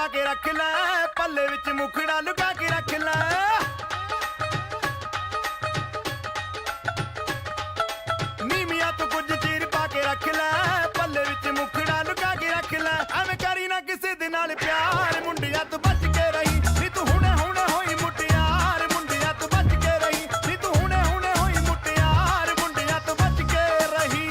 ਪਾ ਕੇ ਰੱਖ ਲੈ ਪੱਲੇ ਵਿੱਚ ਮੁਖੜਾ ਲੁਕਾ ਕੇ ਰੱਖ ਲੈ ਨੀਮੀਆਂ ਤੋਂ ਕੁਝ ਚੀਰ ਪਾ ਕੇ ਰੱਖ ਲੈ ਪੱਲੇ ਵਿੱਚ ਮੁਖੜਾ ਲੁਕਾ ਕੇ ਰੱਖ ਲੈ ਐਵੇਂ ਕਰੀ ਨਾ ਕਿਸੇ ਦੇ ਨਾਲ ਪਿਆਰ ਮੁੰਡਿਆਂ ਤੋਂ ਬਚ ਕੇ ਰਹੀ ਨੀ ਤੂੰ ਹੁਣੇ ਹੁਣੇ ਹੋਈ ਮੁਟਿਆਰ ਮੁੰਡਿਆਂ ਤੋਂ ਬਚ ਕੇ ਰਹੀ ਨੀ ਤੂੰ ਹੁਣੇ ਹੁਣੇ ਹੋਈ ਮੁਟਿਆਰ ਮੁੰਡਿਆਂ ਤੋਂ ਬਚ ਕੇ ਰਹੀ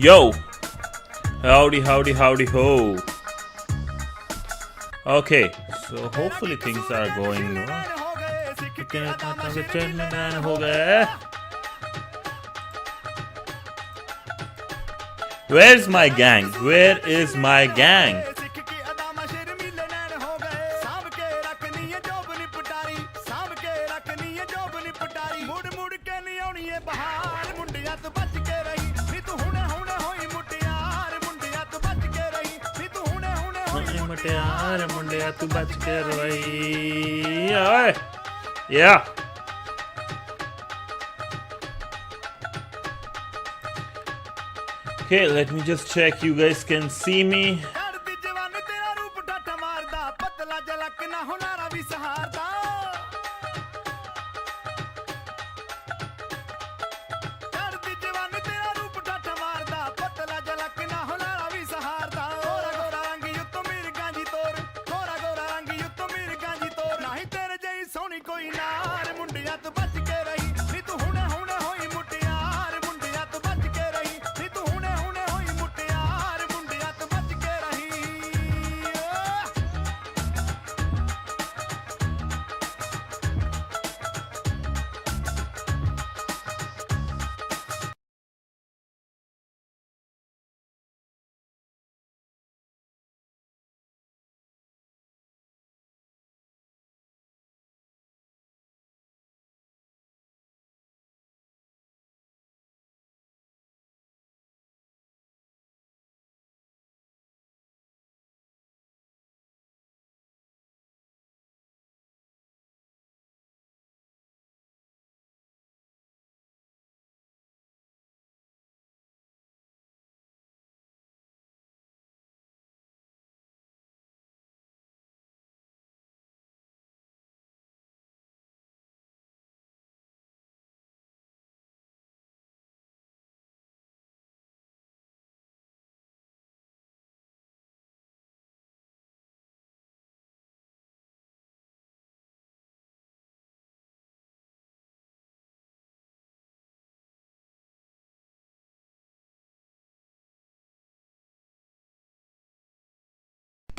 Yo, howdy, ho. Okay, so hopefully things are going well. Where's my gang? Where is my gang? Yeah. Okay, let me just check. You guys can see me.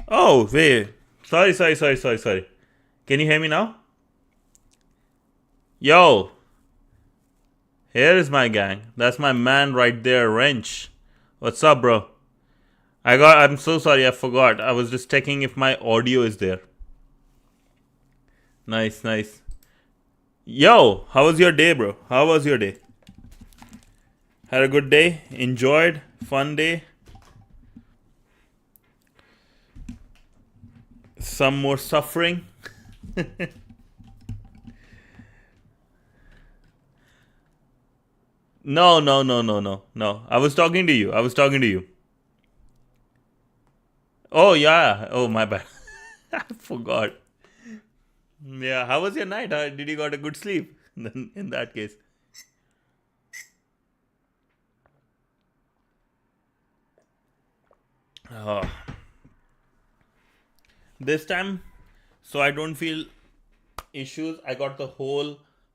Oh, wait. Sorry. Can you hear me now? Yo. Here is my gang. That's my man right there, Wrench. What's up, bro? I'm so sorry, I forgot. I was just checking if my audio is there. Nice. Yo, how was your day, bro? How was your day? Had a good day? Enjoyed? Fun day? Some more suffering? No. I was talking to you. Oh, yeah. Oh, my bad. I forgot. Yeah, how was your night? Did you got a good sleep? In that case. Oh. This time, so I don't feel issues, I got the whole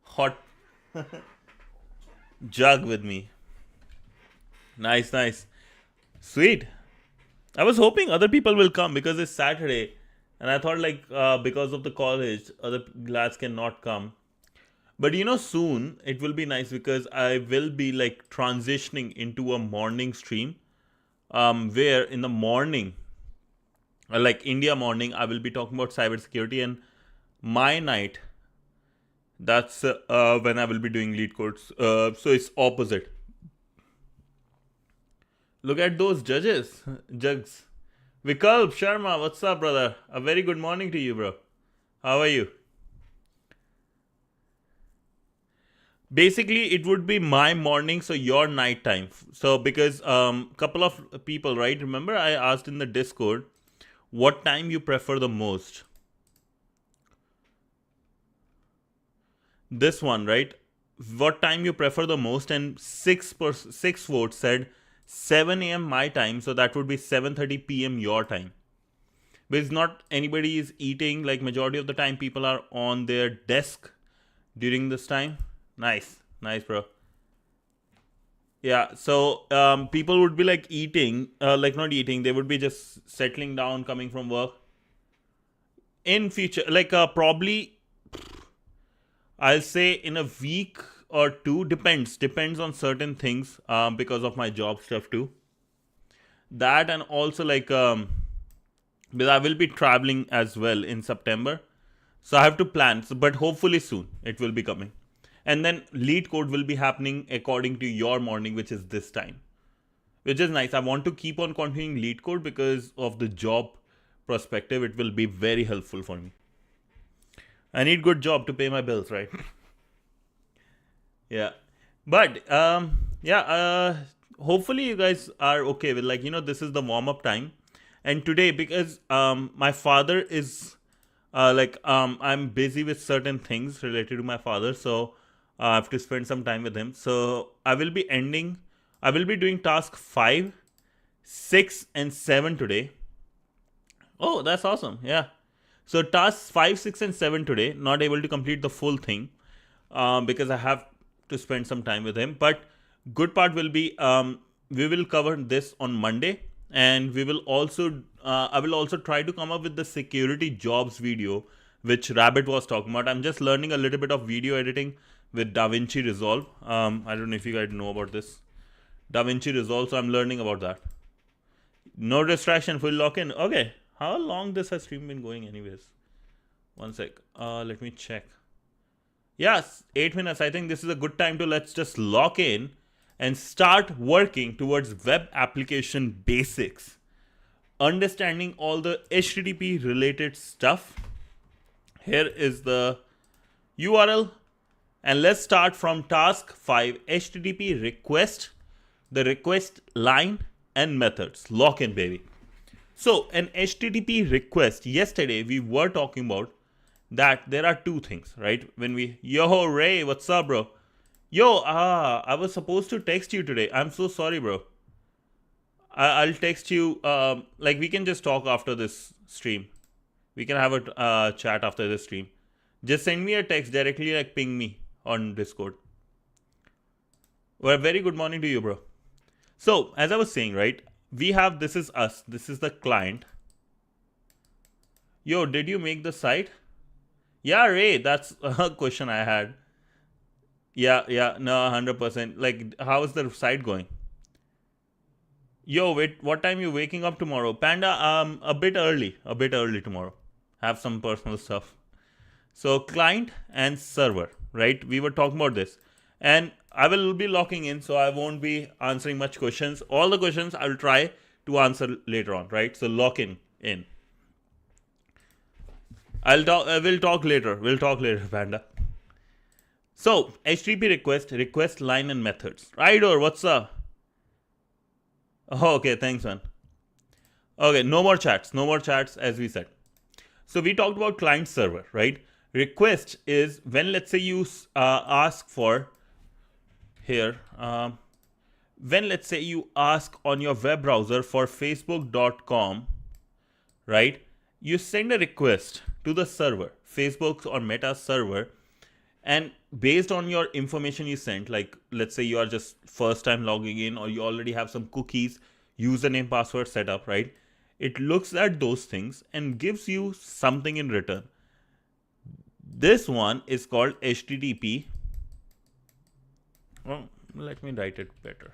hot jug with me. Nice. Sweet. I was hoping other people will come because it's Saturday, and I thought because of the college, other lads cannot come. But soon it will be nice because I will be transitioning into a morning stream, where in the morning, India morning, I will be talking about cybersecurity, and my night, that's when I will be doing lead codes. So it's opposite. Look at those jugs. Vikalp Sharma, what's up, brother? A very good morning to you, bro. How are you? Basically, it would be my morning, so your night time. So because couple of people, right? Remember, I asked in the Discord what time you prefer the most. This one, right? What time you prefer the most? And six votes said 7 a.m. my time, so that would be 7:30 p.m. your time. Because not anybody is eating. Like majority of the time, people are on their desk during this time. Nice, bro. Yeah, so people would be like eating, like not eating. They would be just settling down, coming from work. In future, like probably, I'll say in a week or two. Depends on certain things. Because of my job stuff too. That and also like because I will be traveling as well in September, so I have to plan. So, but hopefully soon it will be coming. And then lead code will be happening according to your morning, which is this time, which is nice. I want to keep on continuing lead code because of the job perspective. It will be very helpful for me. I need good job to pay my bills, right? Yeah, but hopefully you guys are okay with, like, this is the warm up time. And today, because my father is I'm busy with certain things related to my father, so I have to spend some time with him. So I will be doing task 5, 6, and 7 today. Oh, that's awesome. Yeah. So tasks 5, 6, and 7 today. Not able to complete the full thing because I have to spend some time with him. But good part will be we will cover this on Monday, and we will also I will also try to come up with the security jobs video which Rabbit was talking about. I'm just learning a little bit of video editing with DaVinci Resolve. I don't know if you guys know about this DaVinci Resolve, so I'm learning about that. No distraction, full lock in. Okay, how long this has stream been going anyways? One sec. Let me check. Yes, 8 minutes. I think this is a good time to let's just lock in and start working towards web application basics. Understanding all the HTTP related stuff. Here is the URL. And let's start from task 5, HTTP request, the request line and methods. Lock in, baby. So an HTTP request, yesterday we were talking about that there are two things, right? When yo, Ray, what's up, bro? Yo, I was supposed to text you today. I'm so sorry, bro. I'll text you, like we can just talk after this stream. We can have a chat after this stream. Just send me a text directly, like ping me on Discord. Well, very good morning to you, bro. So, as I was saying, right, we have, this is us. This is the client. Yo, did you make the site? Yeah, Ray, that's a question I had. Yeah, no, 100%. Like, how is the site going? Yo, wait, what time you waking up tomorrow? Panda, a bit early tomorrow. Have some personal stuff. So, client and server, right? We were talking about this. And I will be locking in, so I won't be answering much questions. All the questions I'll try to answer later on, right? So, lock in. We'll talk later, Panda. So, HTTP request line and methods. Right, or what's up? Oh, okay, thanks, man. Okay, no more chats, as we said. So, we talked about client server, right? Request is when, let's say, you ask for here, when, let's say, you ask on your web browser for facebook.com, right? You send a request to the server, Facebook or Meta server, and based on your information you sent, like let's say you are just first time logging in, or you already have some cookies, username, password set up, right? It looks at those things and gives you something in return. This one is called HTTP. Oh, let me write it better.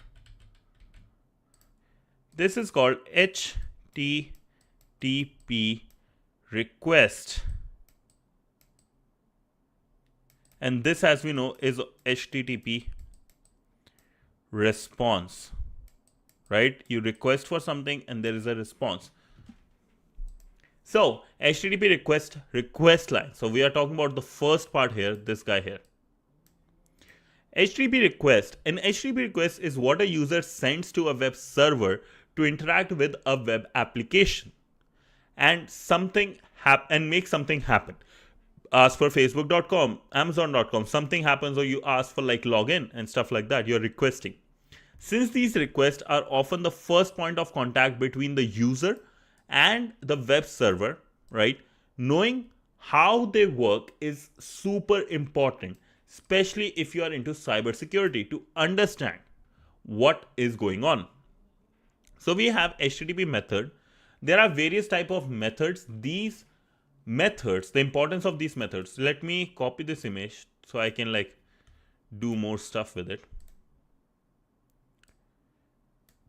This is called HTTP request. And this, as we know, is HTTP response, right? You request for something and there is a response. So HTTP request line. So we are talking about the first part here, this guy here. HTTP request. An HTTP request is what a user sends to a web server to interact with a web application and make something happen. Ask for facebook.com, amazon.com, something happens, or you ask for like login and stuff like that. You're requesting. Since these requests are often the first point of contact between the user and the web server, right? Knowing how they work is super important, especially if you are into cybersecurity, to understand what is going on. So we have HTTP method. There are various type of methods. These methods, the importance of these methods. Let me copy this image so I can like do more stuff with it.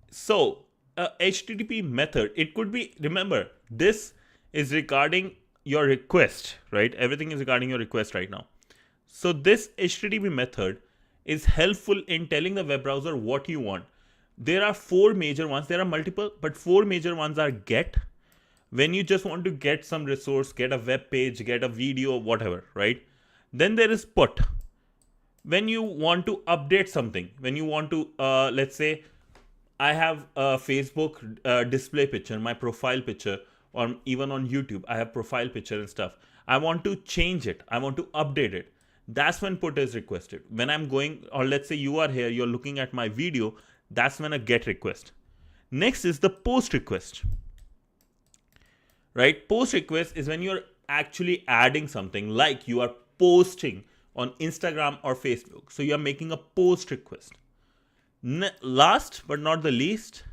So HTTP method, it could be, remember, this is regarding your request, right? Everything is regarding your request right now. So this HTTP method is helpful in telling the web browser what you want. There are four major ones. There are multiple, but four major ones are get. When you just want to get some resource, get a web page, get a video, whatever, right? Then there is put. When you want to update something, when you want to, let's say, I have a Facebook display picture, my profile picture, or even on YouTube, I have profile picture and stuff. I want to change it. I want to update it. That's when put is requested. When I'm going, or let's say you are here, you're looking at my video, that's when a get request. Next is the post request. Right? Post request is when you're actually adding something, like you are posting on Instagram or Facebook. So you're making a post request. Last but not the least,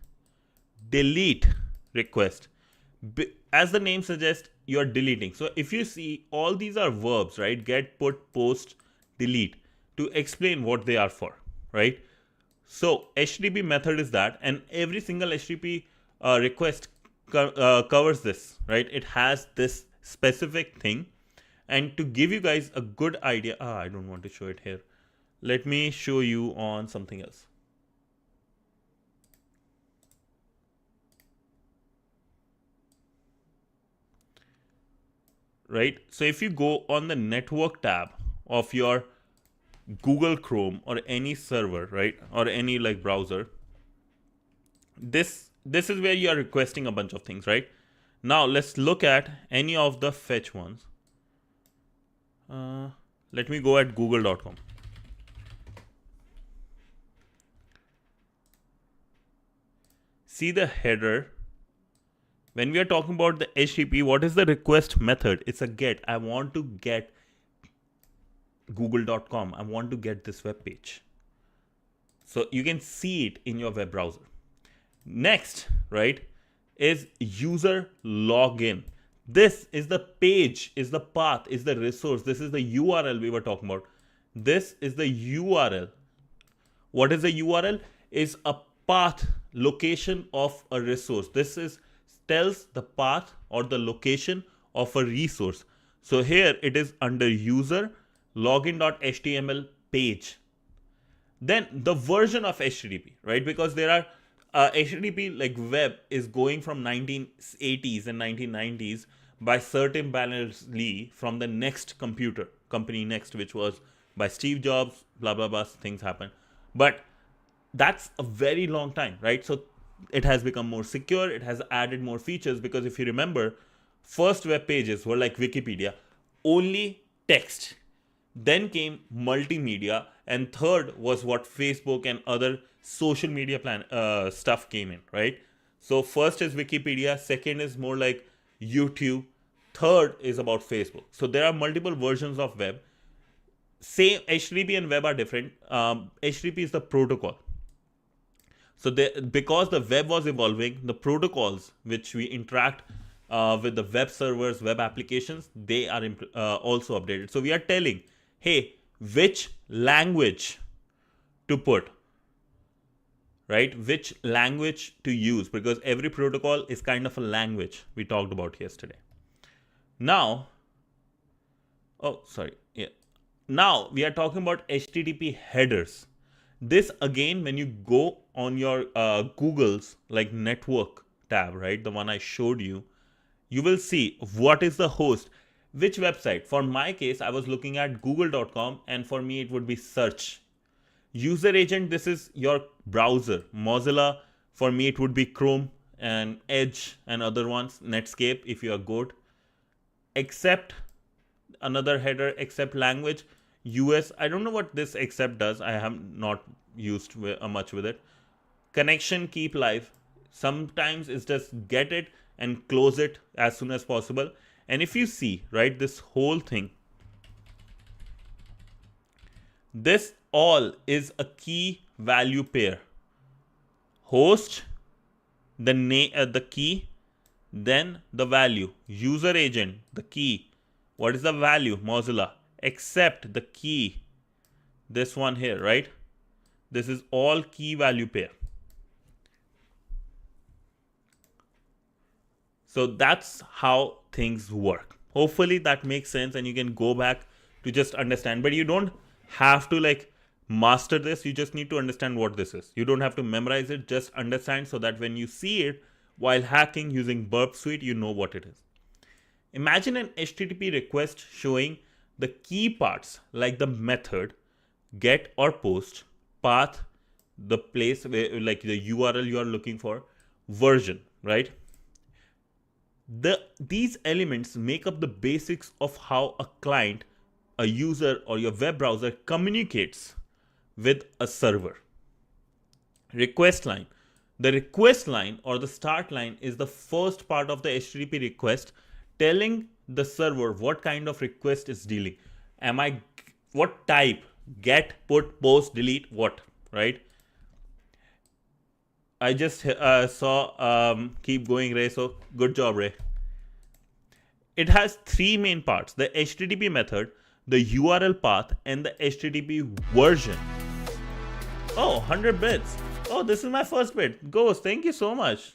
delete request. As the name suggests, you're deleting. So if you see, all these are verbs, right? Get, put, post, delete, to explain what they are for, right? So HTTP method is that, and every single HTTP request covers this, right? It has this specific thing. And to give you guys a good idea, I don't want to show it here. Let me show you on something else. Right? So if you go on the network tab of your Google Chrome or any server, right? Or any like browser, this is where you are requesting a bunch of things, right? Now let's look at any of the fetch ones. Let me go at google.com. See the header. When we are talking about the HTTP, what is the request method? It's a get. I want to get google.com. I want to get this web page. So you can see it in your web browser. Next, right, is user login. This is the page, is the path, is the resource. This is the URL we were talking about. This is the URL. What is the URL? Is a path, location of a resource. This is tells the path or the location of a resource. So here it is under user login.html page. Then the version of HTTP, right? Because there are HTTP like web is going from 1980s and 1990s by Sir Tim Berners-Lee from the Next computer company Next, which was by Steve Jobs, blah, blah, blah, things happen. But that's a very long time, right? So it has become more secure. It has added more features because if you remember, first web pages were like Wikipedia, only text. Then came multimedia, and third was what Facebook and other social media stuff came in, right? So first is Wikipedia, second is more like YouTube, third is about Facebook. So there are multiple versions of web. Same HTTP and web are different. HTTP is the protocol. So because the web was evolving, the protocols which we interact with the web servers, web applications, they are also updated. So we are telling, hey, which language to put, right? Which language to use, because every protocol is kind of a language we talked about yesterday. Now, now we are talking about HTTP headers. This again, when you go on your Google's like network tab, right? The one I showed you, you will see what is the host, which website. For my case, I was looking at google.com, and for me it would be search. User agent, this is your browser. Mozilla, for me it would be Chrome, and Edge and other ones, Netscape if you are good. Except, another header, except language, US. I don't know what this except does. I have not used much with it. Connection, keep live. Sometimes it's just get it and close it as soon as possible. And if you see, right, this whole thing, this all is a key value pair. Host, the key, then the value. User agent, the key. What is the value? Mozilla. Except the key, this one here, right? This is all key value pair. So that's how things work. Hopefully that makes sense and you can go back to just understand. But you don't have to like master this. You just need to understand what this is. You don't have to memorize it. Just understand so that when you see it while hacking using Burp Suite, you know what it is. Imagine an HTTP request showing the key parts like the method, get or post, path, the place where, like the URL you are looking for, version, right? These elements make up the basics of how a client, a user, or your web browser communicates with a server. Request line. The request line or the start line is the first part of the HTTP request, telling the server what kind of request is dealing. What type? Get, put, post, delete, what, right? I just saw keep going, Ray, so good job, Ray. It has three main parts: the HTTP method, the URL path, and the HTTP version. Oh, 100 bits. Oh, this is my first bit. Ghost, thank you so much.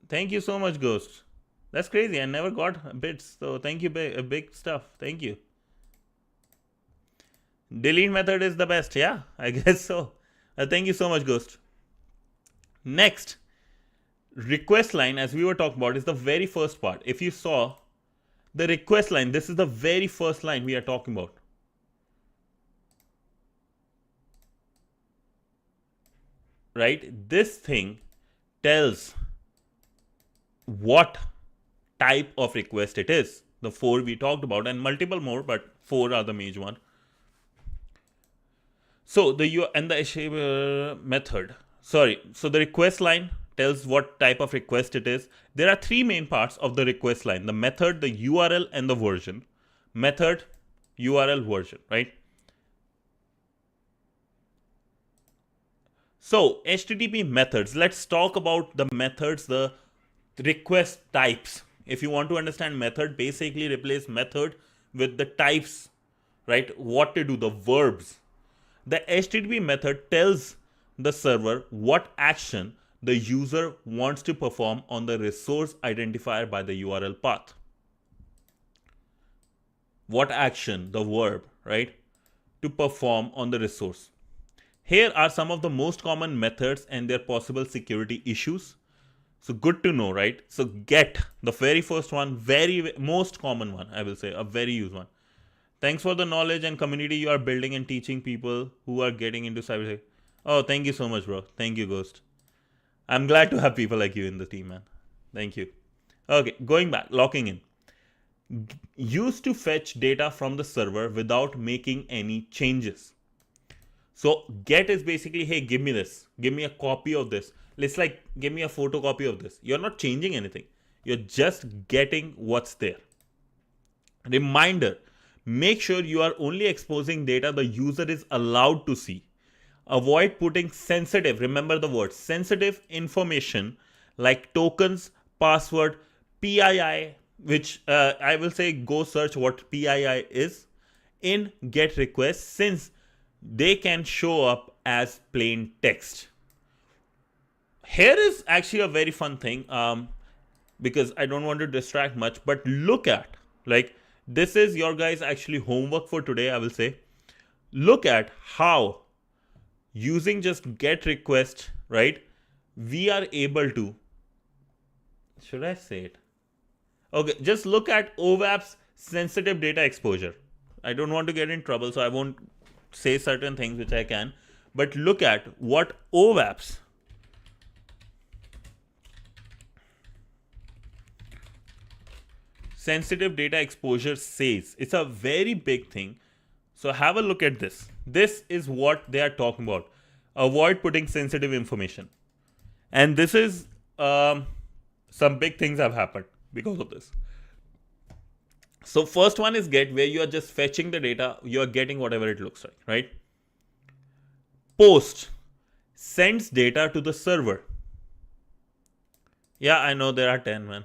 Thank you so much, Ghost. That's crazy. I never got bits, so thank you, big stuff. Thank you. Delete method is the best. Yeah, I guess so. Thank you so much, Ghost. Next, request line, as we were talking about, is the very first part. If you saw the request line, this is the very first line we are talking about. Right? This thing tells what type of request it is. The four we talked about and multiple more, but four are the major one. So the method. Sorry. So the request line tells what type of request it is. There are three main parts of the request line: the method, the URL, and the version. Method, URL, version, right? So HTTP methods. Let's talk about the methods, the request types. If you want to understand method, basically replace method with the types, right? What to do, the verbs. The HTTP method tells the server what action the user wants to perform on the resource identifier by the URL path. What action, the verb, right, to perform on the resource. Here are some of the most common methods and their possible security issues. So good to know, right? So get, the very first one, very most common one, I will say, a very used one. Thanks for the knowledge and community you are building and teaching people who are getting into cybersecurity. Oh, thank you so much, bro. Thank you, Ghost. I'm glad to have people like you in the team, man. Thank you. Okay, going back, locking in. Used to fetch data from the server without making any changes. So get is basically, hey, give me this. Give me a copy of this. It's like, give me a photocopy of this. You're not changing anything. You're just getting what's there. Reminder, make sure you are only exposing data the user is allowed to see. Avoid putting sensitive, remember the word, sensitive information like tokens, password, PII, which I will say go search what PII is in GET requests, since they can show up as plain text. Here is actually a very fun thing, because I don't want to distract much, but look at, like, this is your guys' actually homework for today, I will say. Look at how using just GET request, right, we are able to should I say it? Okay, just look at OWASP's sensitive data exposure. I don't want to get in trouble, so I won't say certain things which I can. But look at what OWASP sensitive data exposure says. It's a very big thing. So have a look at this. This is what they are talking about. Avoid putting sensitive information. And this is some big things have happened because of this. So first one is get, where you are just fetching the data, you are getting whatever it looks like, right? Post sends data to the server. Yeah, I know there are 10, man.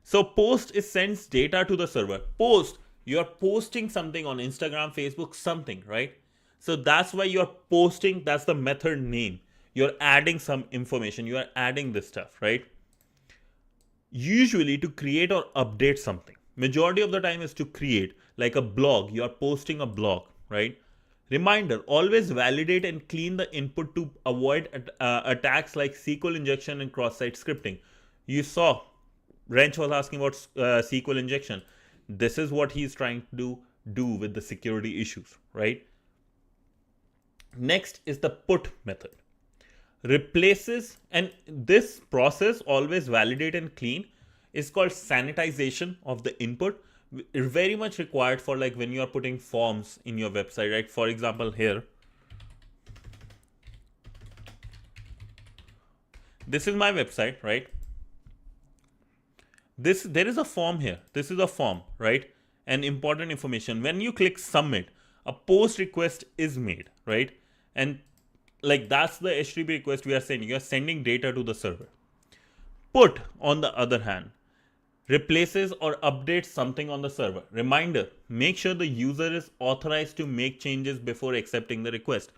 So post is sends data to the server. Post, you are posting something on Instagram, Facebook, something, right? So that's why you are posting, that's the method name. You're adding some information, you are adding this stuff, right? Usually to create or update something. Majority of the time is to create, like a blog, you are posting a blog, right? Reminder, always validate and clean the input to avoid attacks like SQL injection and cross-site scripting. You saw Wrench was asking about SQL injection. This is what he's trying to do with the security issues, right? Next is the put method. Replaces, and this process, always validate and clean, is called sanitization of the input. Very much required for like when you are putting forms in your website, right? For example, here, this is my website, right? There is a form here. This is a form, right? And important information. When you click submit, a post request is made, right? And like that's the HTTP request we are sending. You are sending data to the server. Put, on the other hand, replaces or updates something on the server. Reminder, make sure the user is authorized to make changes before accepting the request.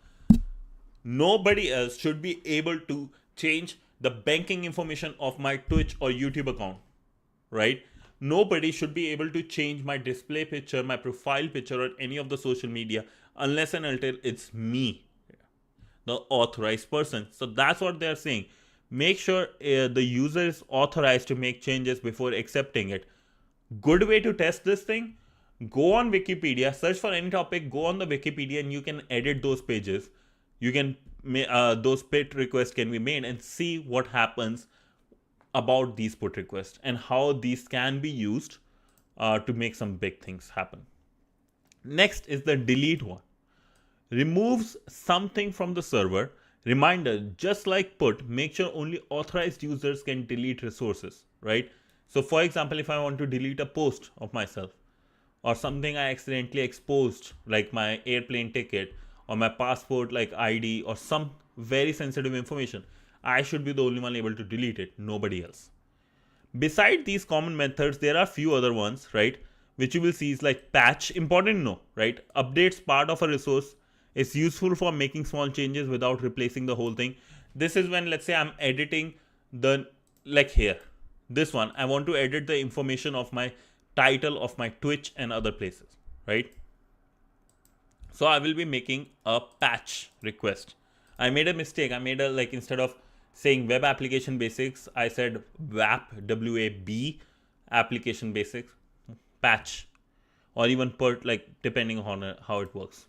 Nobody else should be able to change the banking information of my Twitch or YouTube account, right? Nobody should be able to change my display picture, my profile picture, or any of the social media unless and until it's me, the authorized person. So that's what they're saying. Make sure the user is authorized to make changes before accepting it. Good way to test this thing, go on Wikipedia, search for any topic, go on the Wikipedia, and you can edit those pages. You can those put requests can be made, and see what happens about these put requests and how these can be used to make some big things happen. Next is the delete one. Removes something from the server. Reminder, just like put, make sure only authorized users can delete resources, right? So for example, if I want to delete a post of myself or something I accidentally exposed, like my airplane ticket or my passport like ID or some very sensitive information, I should be the only one able to delete it, nobody else. Beside these common methods, there are few other ones, right? Which you will see is like patch, important no, right? Updates part of a resource. It's useful for making small changes without replacing the whole thing. This is when, let's say I'm editing the, like here, this one, I want to edit the information of my title of my Twitch and other places, right? So I will be making a patch request. I made a mistake. I made a, like, instead of saying web application basics, I said WAP, W-A-B, application basics, patch, or even put, like, depending on how it works.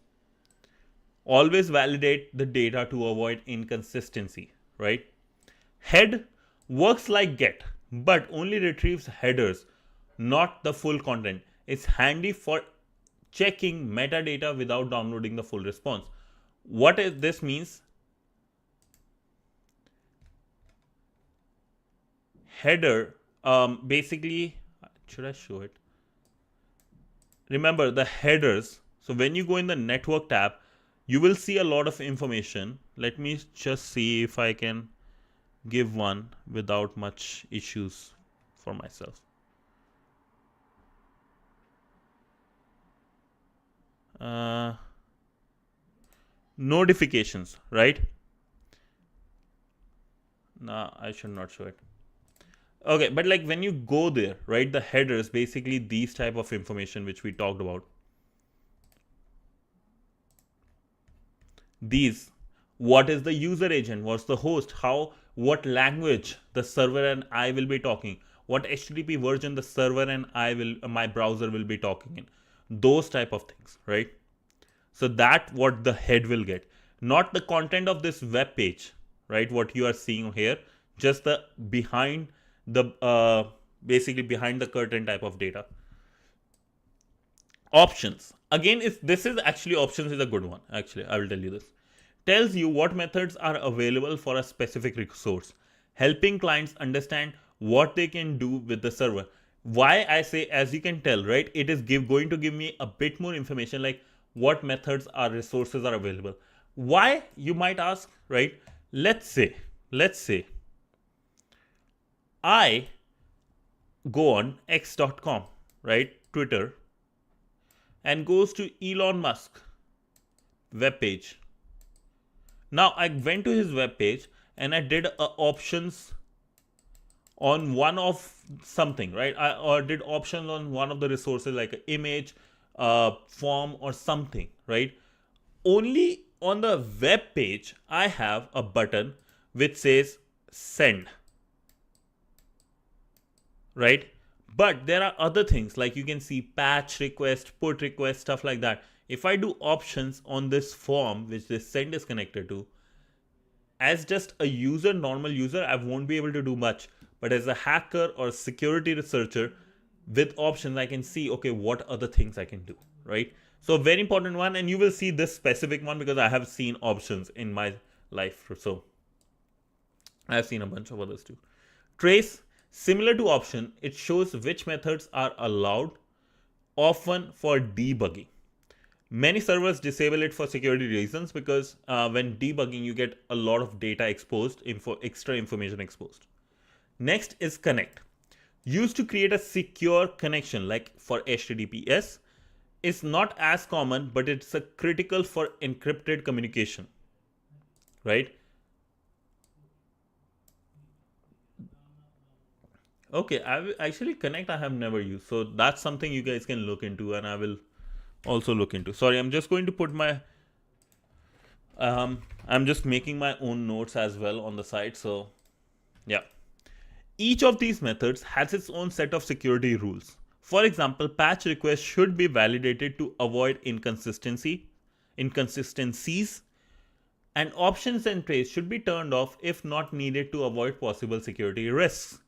Always validate the data to avoid inconsistency, right? Head works like get, but only retrieves headers, not the full content. It's handy for checking metadata without downloading the full response. What is this means? Header, basically, should I show it? Remember the headers. So when you go in the network tab, you will see a lot of information. Let me just see if I can give one without much issues for myself. Notifications, right? Nah, I should not show it. Okay, but like when you go there, right, the headers, basically these type of information which we talked about. These, what is the user agent, what's the host, how, what language the server and I will be talking, what HTTP version the server and my browser will be talking in, those type of things, right? So that what the head will get, not the content of this web page, right? What you are seeing here, just the behind the basically behind the curtain type of data. Options. Again, if this is actually options is a good one. Actually, I will tell you this. Tells you what methods are available for a specific resource, helping clients understand what they can do with the server. Why I say, as you can tell, right, it is going to give me a bit more information, like what methods or resources are available. Why, you might ask, right? Let's say I go on x.com, right, Twitter, and goes to Elon Musk web page. Now I went to his web page and I did options on one of something, right? Or did options on one of the resources like an image, form or something, right? Only on the web page I have a button which says send, right? But there are other things like you can see patch request, put request, stuff like that. If I do options on this form which this send is connected to, as just a user, normal user, I won't be able to do much. But as a hacker or security researcher, with options, I can see, okay, what other things I can do, right? So a very important one, and you will see this specific one because I have seen options in my life. So I've seen a bunch of others too. Trace, similar to option, it shows which methods are allowed, often for debugging. Many servers disable it for security reasons because when debugging, you get a lot of data exposed, extra information exposed. Next is connect. Used to create a secure connection like for HTTPS. It's not as common, but it's a critical for encrypted communication, right? Okay, actually connect I have never used. So that's something you guys can look into and I will also look into. Sorry, I'm just going to put my I'm just making my own notes as well on the side. So yeah, each of these methods has its own set of security rules. For example, patch requests should be validated to avoid inconsistencies, and options and trace should be turned off if not needed to avoid possible security risks.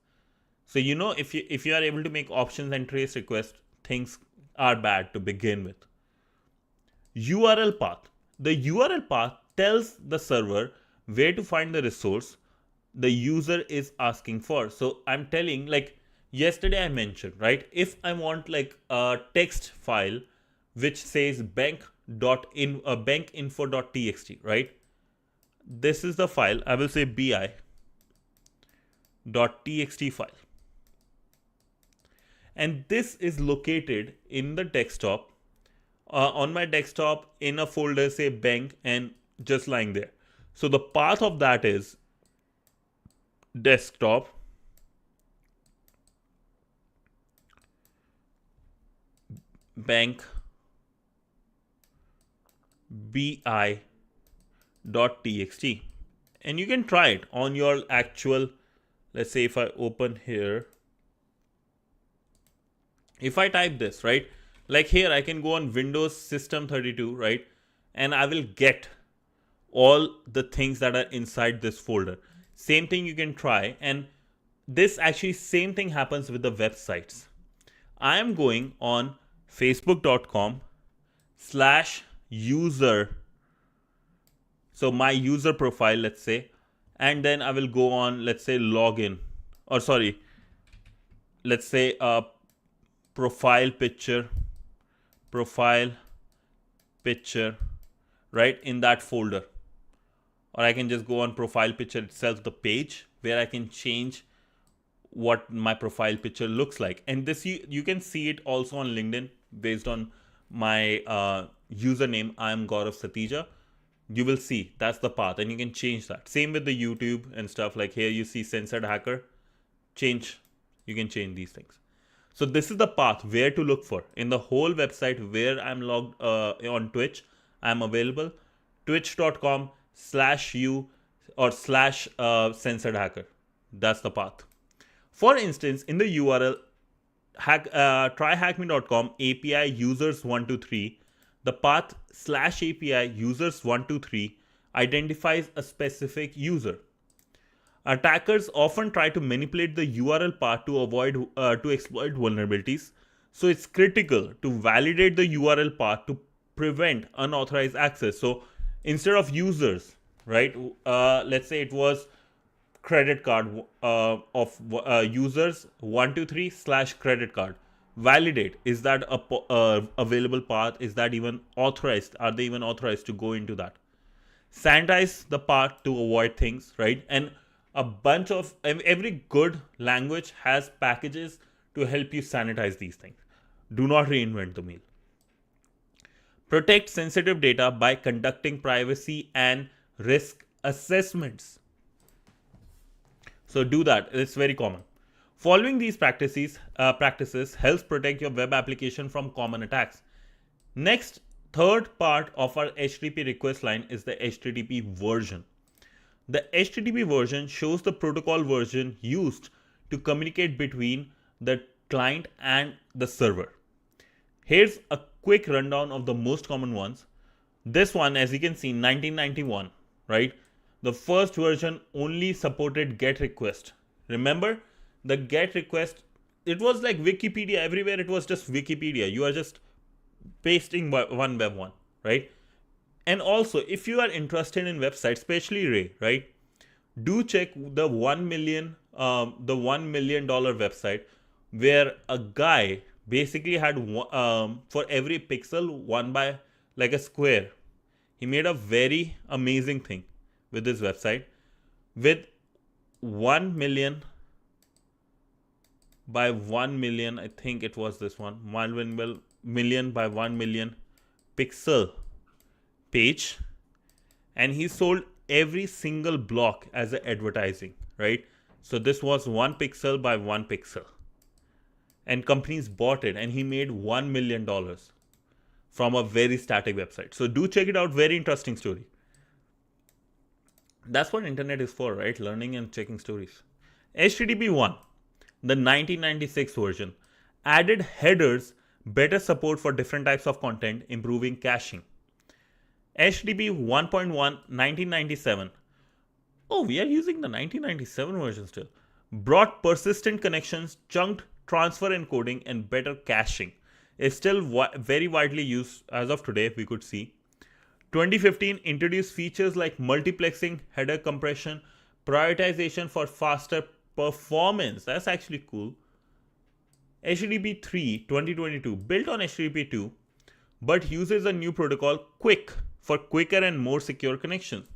So you know, if you are able to make options and trace requests, things are bad to begin with. URL path. The URL path tells the server where to find the resource the user is asking for. So I'm telling, like yesterday I mentioned, right? If I want like a text file which says bankinfo.txt, right? This is the file. I will say bi.txt file. And this is located in the desktop, on my desktop in a folder, say bank, and just lying there. So the path of that is desktop bank bi.txt, and you can try it on your actual, let's say if I open here, if I type this, right, like here I can go on Windows System 32, right, and I will get all the things that are inside this folder. Same thing you can try, and this actually same thing happens with the websites. I am going on facebook.com/user, so my user profile, let's say, and then I will go on, let's say login, or sorry, let's say profile picture, right, in that folder. Or I can just go on profile picture itself, the page where I can change what my profile picture looks like. And this you can see it also on LinkedIn based on my username. I am Gaurav Satija. You will see that's the path, and you can change that. Same with the YouTube and stuff. Like here you see censored hacker, you can change these things. So this is the path where to look for in the whole website where I'm logged on Twitch. I'm available twitch.com/u or slash censored hacker. That's the path. For instance, in the URL tryhackme.com API users 123, the path slash API users 123 identifies a specific user. Attackers often try to manipulate the URL path to exploit vulnerabilities. So it's critical to validate the URL path to prevent unauthorized access. So instead of users, right? Let's say it was credit card of users 123 slash credit card. Validate, is that a available path? Is that even authorized? Are they even authorized to go into that? Sanitize the path to avoid things, right? And a bunch of every good language has packages to help you sanitize these things. Do not reinvent the wheel. Protect sensitive data by conducting privacy and risk assessments. So do that. It's very common. Following these practices helps protect your web application from common attacks. Next, third part of our HTTP request line is the HTTP version. The HTTP version shows the protocol version used to communicate between the client and the server. Here's a quick rundown of the most common ones. This one, as you can see, 1991, right? The first version only supported GET request. Remember, the GET request, it was like Wikipedia. Everywhere it was just Wikipedia. You are just pasting one web one, right? And also, if you are interested in websites, especially Ray, right? Do check the $1 million website where a guy basically had for every pixel one by like a square. He made a very amazing thing with this website with 1 million by 1 million. I think it was this one, 1 million by 1 million pixel page, and he sold every single block as a advertising, right? So this was 1 pixel by 1 pixel, and companies bought it, and he made $1 million from a very static website. So do check it out. Very interesting story. That's what internet is for, right? Learning and checking stories. HTTP 1, the 1996 version, added headers, better support for different types of content, improving caching. HTTP 1.1, 1997. Oh, we are using the 1997 version still. Brought persistent connections, chunked transfer encoding, and better caching. Is still very widely used as of today, we could see. 2015 introduced features like multiplexing, header compression, prioritization for faster performance. That's actually cool. HTTP 3 2022 built on HTTP 2 but uses a new protocol, QUIC, for quicker and more secure connections.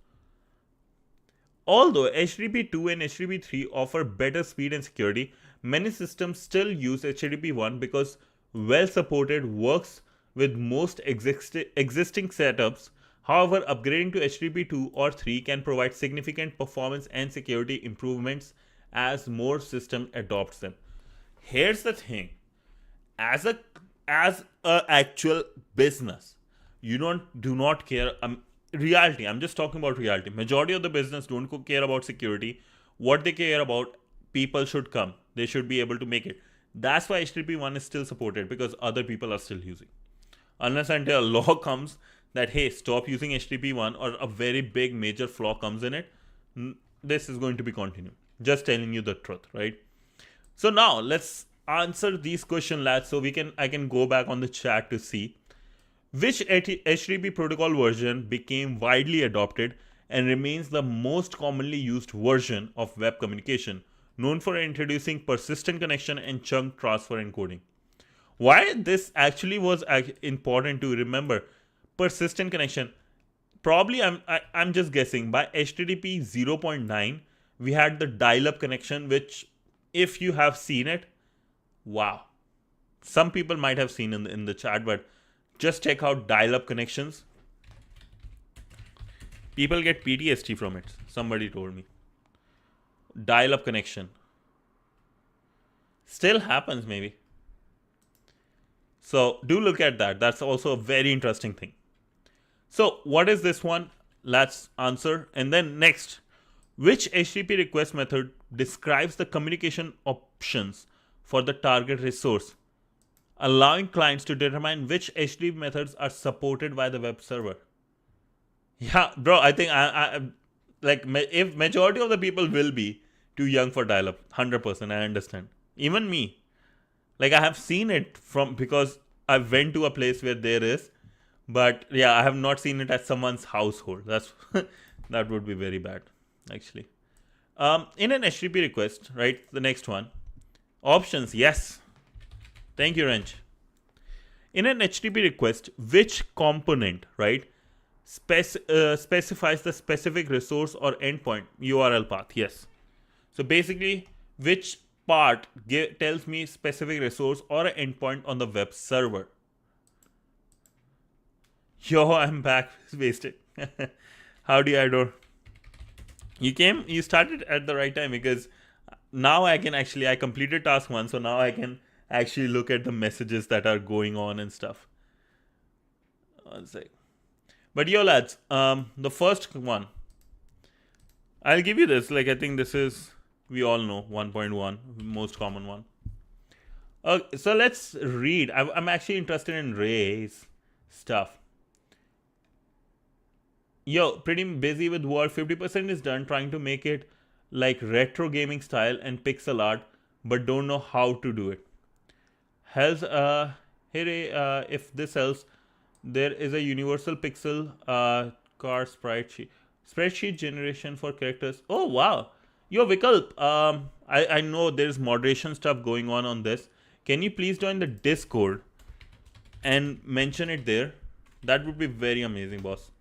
Although HTTP 2 and HTTP 3 offer better speed and security, many systems still use HTTP 1 because well supported, works with most existing setups. However, upgrading to HTTP 2 or 3 can provide significant performance and security improvements as more systems adopt them. Here's the thing. As a actual business, you do not care. Reality, I'm just talking about reality. Majority of the business don't care about security. What they care about, people should come. They should be able to make it. That's why HTTP 1 is still supported, because other people are still using. Unless until a law comes that, hey, stop using HTTP 1, or a very big major flaw comes in it, this is going to be continued. Just telling you the truth, right? So now let's answer these questions, lads. So I can go back on the chat to see which HTTP protocol version became widely adopted and remains the most commonly used version of web communication, known for introducing persistent connection and chunk transfer encoding. Why this actually was important to remember persistent connection? Probably I'm just guessing, by HTTP 0.9 we had the dial-up connection, which if you have seen it, wow, some people might have seen in the chat, but just check out dial-up connections. People get PTSD from it. Somebody told me. Dial-up connection still happens maybe. So do look at that. That's also a very interesting thing. So what is this one? Let's answer. And then next, Which HTTP request method describes the communication options for the target resource, allowing clients to determine which HTTP methods are supported by the web server? Yeah, bro, I think if majority of the people will be too young for dial-up, 100%, I understand. Even me. Like, I have seen it because I went to a place where there is, but yeah, I have not seen it at someone's household. That would be very bad, actually. In an HTTP request, right, the next one, options, yes. Thank you, Wrench. In an HTTP request, which component, right, specifies the specific resource or endpoint URL path? Yes. So basically, which part tells me specific resource or endpoint on the web server? Yo, I'm back. Wasted. Howdy, Idor. You started at the right time, because now I completed task 1, so now I can actually look at the messages that are going on and stuff. One sec. But yo, lads, the first one, I'll give you this. Like, I think this is, we all know, 1.1, most common one. So let's read. I'm actually interested in Ray's stuff. Yo, pretty busy with work. 50% is done trying to make it like retro gaming style and pixel art, but don't know how to do it. Hey Ray, if this helps, there is a universal pixel car spreadsheet generation for characters. Oh wow. Yo, Vikalp, I know there's moderation stuff going on this. Can you please join the Discord and mention it there? That would be very amazing, boss.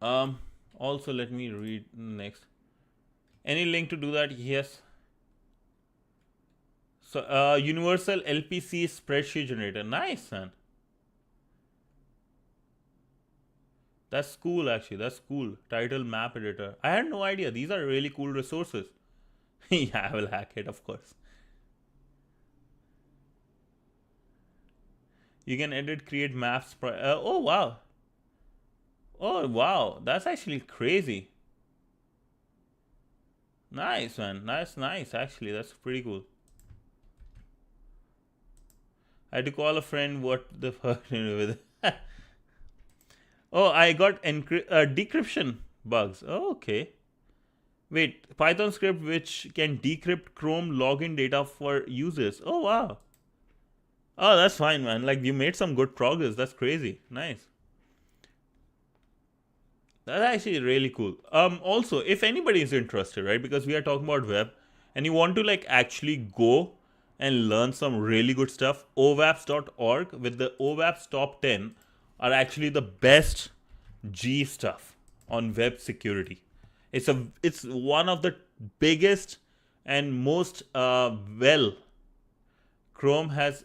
Also, let me read next. Any link to do that? Yes. So, universal LPC spreadsheet generator. Nice, man. That's cool, actually. That's cool. Title map editor. I had no idea. These are really cool resources. Yeah, I will hack it, of course. You can edit, create maps. Oh, wow. Oh, wow. That's actually crazy. Nice, man. Nice. Actually, that's pretty cool. I had to call a friend. What the fuck with it? Oh, I got decryption bugs. Oh, okay. Wait, Python script which can decrypt Chrome login data for users. Oh, wow. Oh, that's fine, man. Like, you made some good progress. That's crazy. Nice. That's actually really cool. Also, if anybody is interested, right, because we are talking about web, and you want to like actually go and learn some really good stuff, owaps.org with the OWASP top 10 are actually the best G stuff on web security. It's one of the biggest and most Chrome has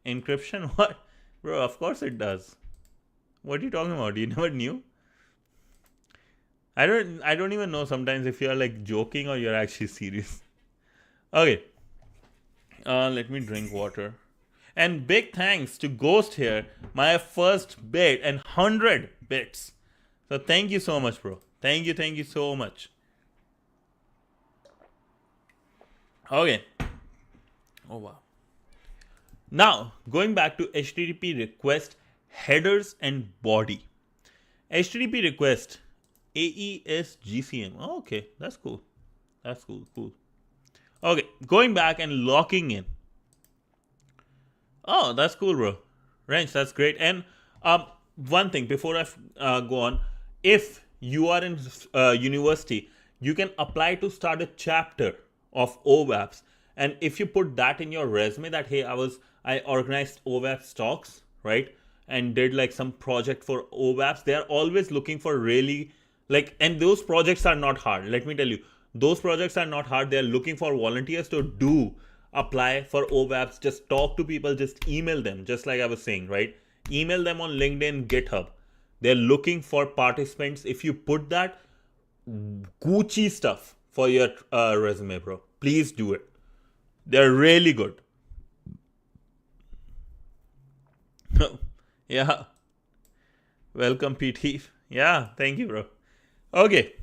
encryption. What, bro? Of course it does. What are you talking about? You never knew? I don't even know sometimes if you are like joking or you're actually serious. Okay. Let me drink water. And big thanks to Ghost here, my first bit and 100 bits. So thank you so much, bro. Thank you so much. Okay. Oh wow. Now, going back to HTTP request headers and body. HTTP request AES GCM. Oh, okay, that's cool. Cool. Okay, going back and locking in. Oh, that's cool, bro. Wrench, that's great. And one thing before I go on, if you are in university, you can apply to start a chapter of OWASP. And if you put that in your resume that, hey, I organized OWASP talks, right? And did like some project for OWASP, they are always looking for really and those projects are not hard. Let me tell you, those projects are not hard. They're looking for volunteers to apply for OWASP. Just talk to people, just email them, just like I was saying, right? Email them on LinkedIn, GitHub. They're looking for participants. If you put that Gucci stuff for your resume, bro, please do it. They're really good. Yeah. Welcome, PT. Yeah, thank you, bro. Okay.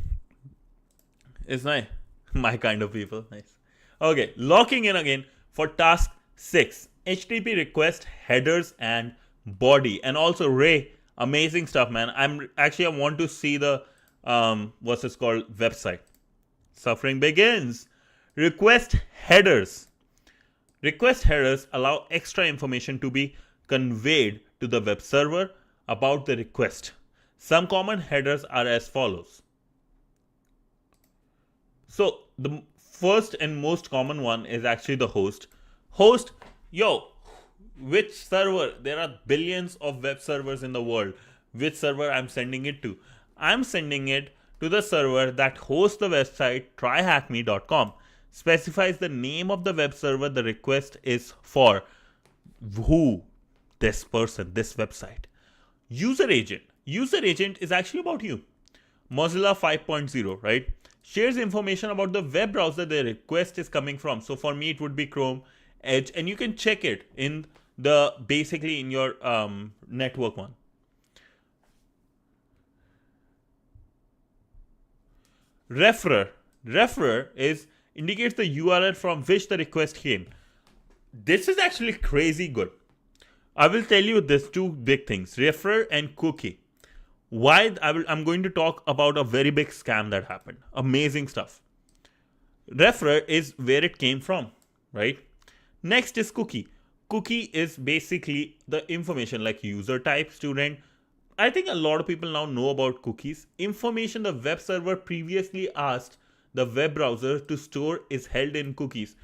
It's nice. My kind of people. Nice. Okay, locking in again for task 6. HTTP request headers and body. And also Ray, amazing stuff, man. I want to see the what's this called website. Suffering begins. Request headers. Request headers allow extra information to be conveyed to the web server about the request. Some common headers are as follows. So the first and most common one is actually the host. Host, which server? There are billions of web servers in the world. Which server I'm sending it to? I'm sending it to the server that hosts the website tryhackme.com. Specifies the name of the web server the request is for. Who? This person, this website. User agent. User agent is actually about you. Mozilla 5.0, right? Shares information about the web browser the request is coming from. So for me, it would be Chrome, Edge, and you can check it in the basically in your network one. Referrer. Referrer indicates the URL from which the request came. This is actually crazy good. I will tell you this two big things: referrer and cookie. I'm going to talk about a very big scam that happened. Amazing stuff. Referrer is where it came from, right? Next is cookie. Cookie is basically the information like user type, student. I think a lot of people now know about cookies. Information the web server previously asked the web browser to store is held in cookies.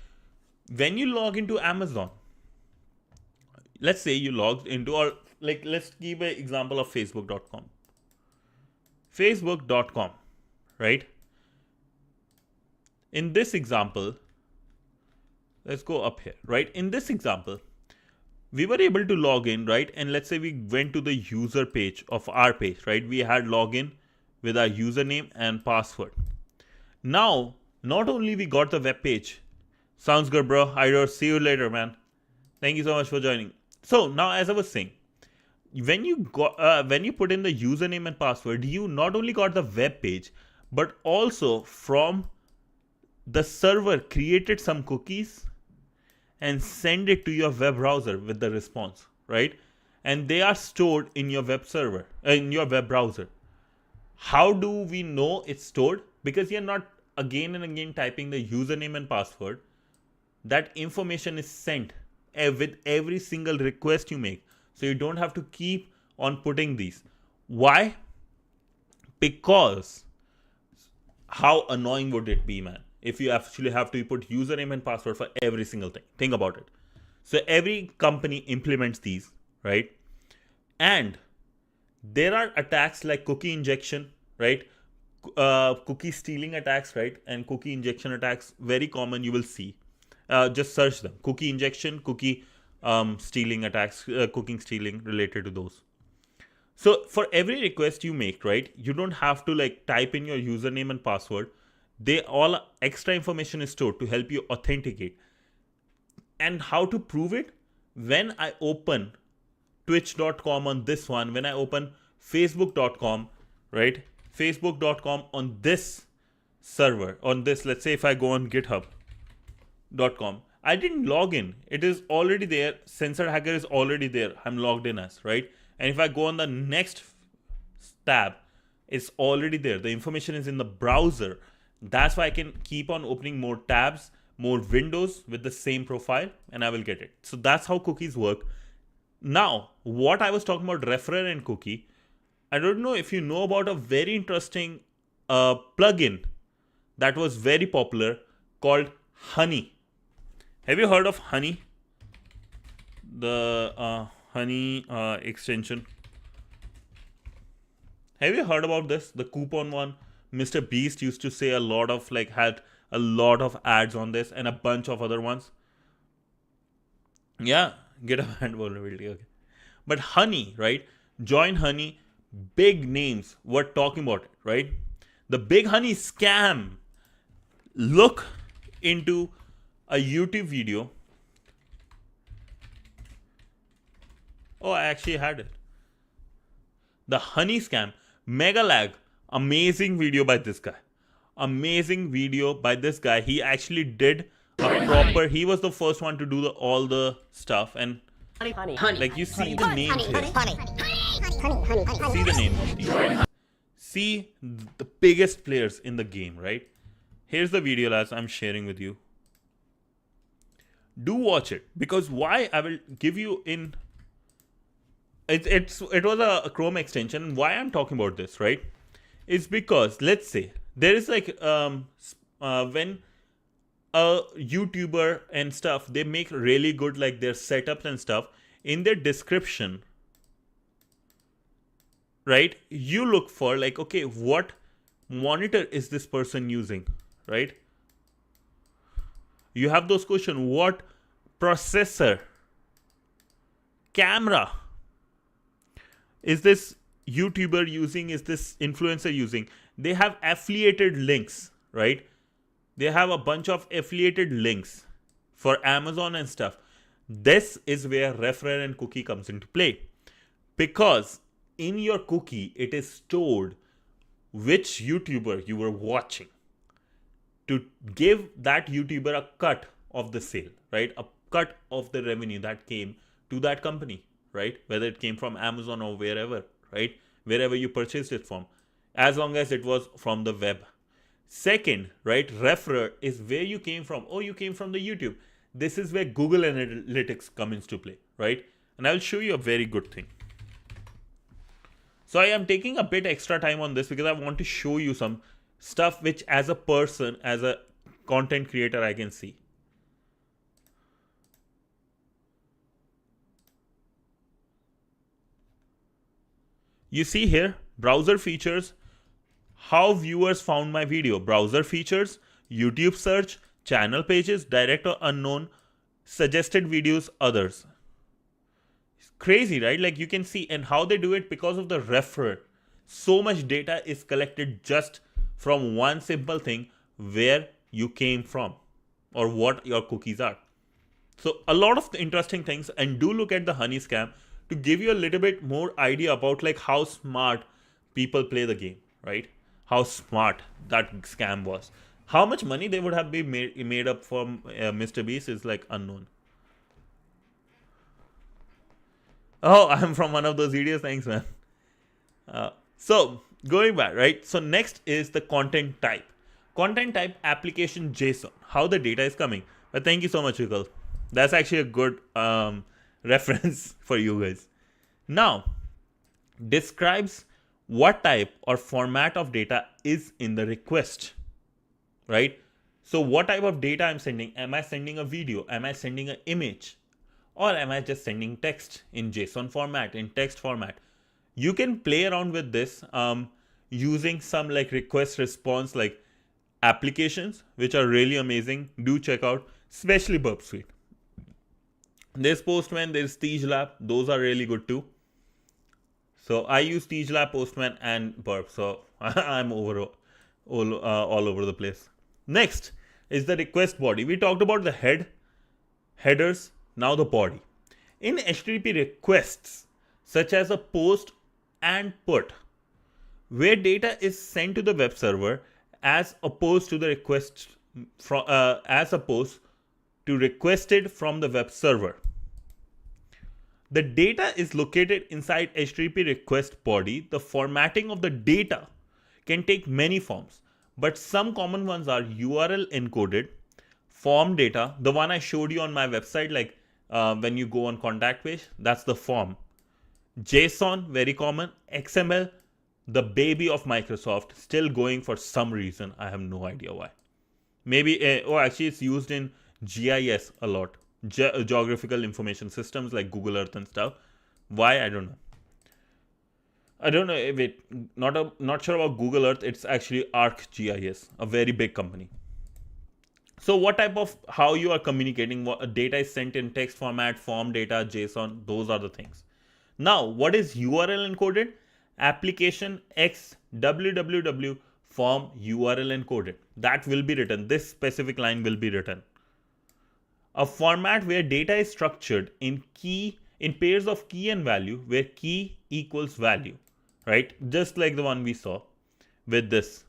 When you log into Amazon, let's say you logged into, or like let's give an example of Facebook.com. Facebook.com, right? In this example, let's go up here, right? In this example, we were able to log in, right? And let's say we went to the user page of our page, right? We had login with our username and password. Now, not only we got the web page. Sounds good, bro. I see you later, man. Thank you so much for joining. So now, as I was saying, when you put in the username and password, you not only got the web page, but also from the server created some cookies and send it to your web browser with the response, right? And they are stored in your web server, in your web browser. How do we know it's stored? Because you're not again and again typing the username and password. That information is sent with every single request you make. So you don't have to keep on putting these. Why? Because how annoying would it be, man, if you actually have to put username and password for every single thing. Think about it. So every company implements these, right? And there are attacks like cookie injection, right? Cookie stealing attacks, right? And cookie injection attacks, very common, you will see. Just search them. Cookie injection, cookie stealing attacks, cookie stealing related to those. So for every request you make, right, you don't have to like type in your username and password. They all extra information is stored to help you authenticate. And how to prove it? When I open twitch.com on this one, when I open facebook.com, right, facebook.com on this server, on this, let's say if I go on github.com, I didn't log in. It is already there. Censored Hacker is already there. I'm logged in as, right? And if I go on the next tab, it's already there. The information is in the browser. That's why I can keep on opening more tabs, more windows with the same profile, and I will get it. So that's how cookies work. Now, what I was talking about referrer and cookie, I don't know if you know about a very interesting plugin that was very popular called Honey. Have you heard of Honey? The Honey extension. Have you heard about this? The coupon one. Mr. Beast used to say a lot of had a lot of ads on this and a bunch of other ones. Yeah, GitHub and vulnerability. Okay. But Honey, right? Join Honey. Big names were talking about it, right? The big Honey scam. Look into a YouTube video. Oh, I actually had it. The honey scam, mega lag, amazing video by this guy. Amazing video by this guy. He actually did a proper, he was the first one to do all the stuff, and like you see the names here. See the names, right? See the biggest players in the game, right? Here's the video, lads, I'm sharing with you. Do watch it, because why I will give you in it was a Chrome extension. Why I'm talking about this, right, is because let's say there is like when a YouTuber and stuff, they make really good like their setups and stuff. In their description, right, you look for like, okay, what monitor is this person using, right? You have those questions. What processor, camera is this YouTuber using? Is this influencer using? They have affiliated links, right? They have a bunch of affiliated links for Amazon and stuff. This is where referral and cookie comes into play, because in your cookie it is stored which YouTuber you were watching, to give that YouTuber a cut of the sale, right? A cut of the revenue that came to that company, right? Whether it came from Amazon or wherever, right? Wherever you purchased it from, as long as it was from the web. Second, right, referrer is where you came from. Oh, you came from the YouTube. This is where Google Analytics come into play, right? And I'll show you a very good thing. So I am taking a bit extra time on this because I want to show you some stuff which as a person, as a content creator, I can see. You see here, browser features, how viewers found my video, browser features, YouTube search, channel pages, direct or unknown, suggested videos, others. It's crazy, right? Like you can see, and how they do it because of the referrer. So much data is collected just from one simple thing, where you came from or what your cookies are. So a lot of interesting things, and do look at the honey scam to give you a little bit more idea about like how smart people play the game, right? How smart that scam was. How much money they would have been made up from Mr. Beast is like unknown. Oh, I'm from one of those videos. Thanks, man. So going back, right? So next is the content type. Content type application JSON. How the data is coming. But thank you so much, Vikal. That's actually a good reference for you guys. Now, describes what type or format of data is in the request, right? So what type of data I'm sending? Am I sending a video? Am I sending an image? Or am I just sending text in JSON format, in text format? You can play around with this using some like request response like applications, which are really amazing. Do check out, especially Burp Suite. There's Postman, there's TeageLab. Those are really good too. So I use TeageLab, Postman, and Burp. So I'm all over the place. Next is the request body. We talked about the headers, now the body. In HTTP requests, such as a post and put, where data is sent to the web server as opposed to the request from as opposed to requested from the web server. The data is located inside HTTP request body. The formatting of the data can take many forms, but some common ones are URL encoded, form data, the one I showed you on my website, like when you go on contact page, that's the form. JSON, very common. XML, the baby of Microsoft, still going for some reason. I have no idea why. Maybe, actually it's used in GIS a lot. Geographical information systems like Google Earth and stuff. Why? I don't know. I don't know if it, not sure about Google Earth. It's actually ArcGIS, a very big company. So what type of, how you are communicating, what data is sent in text format, form data, JSON, those are the things. Now, what is URL encoded? Application X www form URL encoded. That will be written. This specific line will be written. A format where data is structured in pairs of key and value, where key equals value. right? Just like the one we saw with this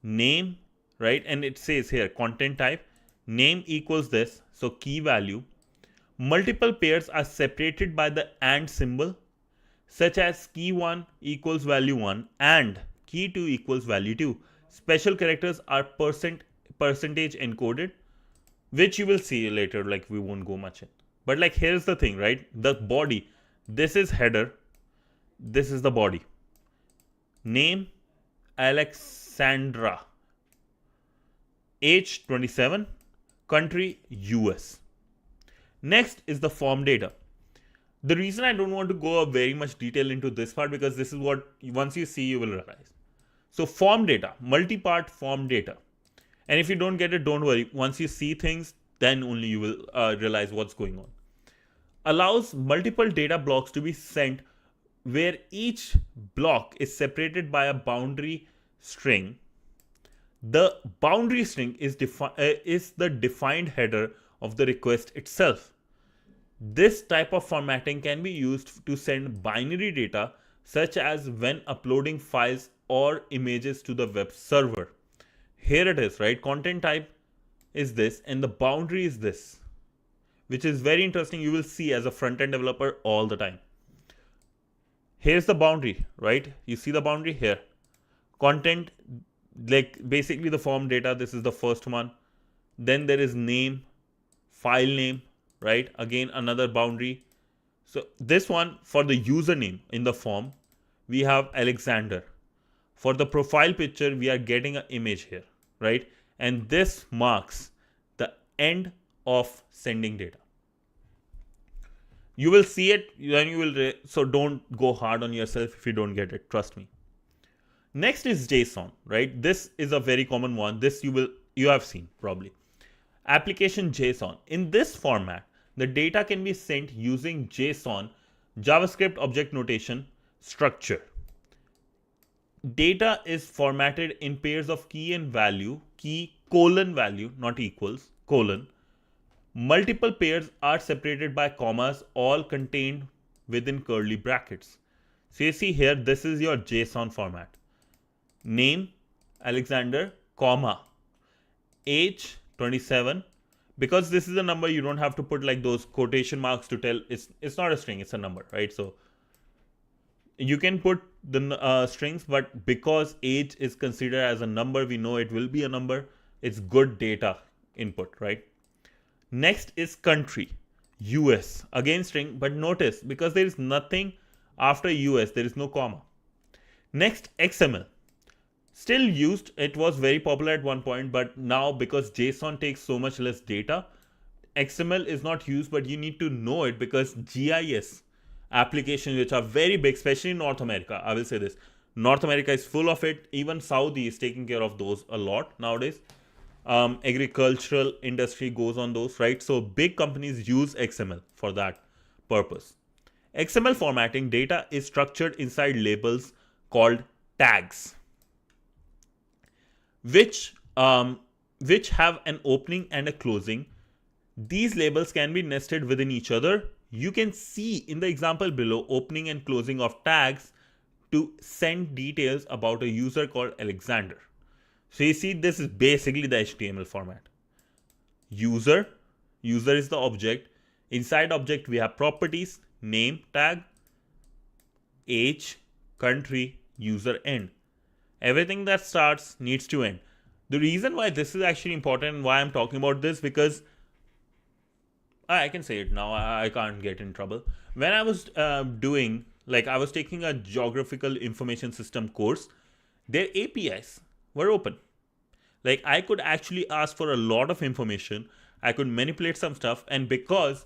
name, right? And it says here content type, name equals this, so key value. Multiple pairs are separated by the AND symbol, such as key1 equals value 1 and key2 equals value 2. Special characters are percentage encoded, which you will see later, like we won't go much in. But like here's the thing, right? The body, this is header, this is the body. Name Alexandra, age 27, country US. Next is the form data. The reason I don't want to go very much detail into this part, because this is what once you see you will realize. So form data, multi-part form data. And if you don't get it, don't worry. Once you see things, then only you will realize what's going on. Allows multiple data blocks to be sent where each block is separated by a boundary string. The boundary string is the defined header of the request itself. This type of formatting can be used to send binary data, such as when uploading files or images to the web server. Here it is, right? Content type is this and the boundary is this, which is very interesting. You will see as a front-end developer all the time. Here's the boundary, right? You see the boundary here. Content, like basically the form data, this is the first one. Then there is name, file name, right? Again, another boundary. So this one for the username in the form, we have Alexander. For the profile picture, we are getting an image here, right? And this marks the end of sending data. You will see it, then you will, so don't go hard on yourself if you don't get it, trust me. Next is JSON, right? This is a very common one. This you have seen probably. Application JSON. In this format, the data can be sent using JSON, JavaScript object notation structure. Data is formatted in pairs of key and value, key colon value, not equals, colon. Multiple pairs are separated by commas, all contained within curly brackets. So you see here, this is your JSON format. Name, Alexander, comma, age, 27. Because this is a number, you don't have to put like those quotation marks to tell it's not a string, it's a number, right? So you can put the strings, but because age is considered as a number, we know it will be a number. It's good data input, right? Next is country, US, again string, but notice because there is nothing after US, there is no comma. Next, XML. Still used, it was very popular at one point, but now because JSON takes so much less data, XML is not used, but you need to know it because GIS applications, which are very big, especially in North America, I will say this, North America is full of it. Even Saudi is taking care of those a lot nowadays. Agricultural industry goes on those, right? So big companies use XML for that purpose. XML formatting data is structured inside labels called tags, which have an opening and a closing. These labels can be nested within each other. You can see in the example below opening and closing of tags to send details about a user called Alexander. So you see, this is basically the HTML format. User is the object. Inside object, we have properties, name tag, age, country, user, end. Everything that starts needs to end. The reason why this is actually important and why I'm talking about this, because I can say it now, I can't get in trouble. When I was I was taking a geographical information system course, their APIs were open. Like I could actually ask for a lot of information. I could manipulate some stuff, and because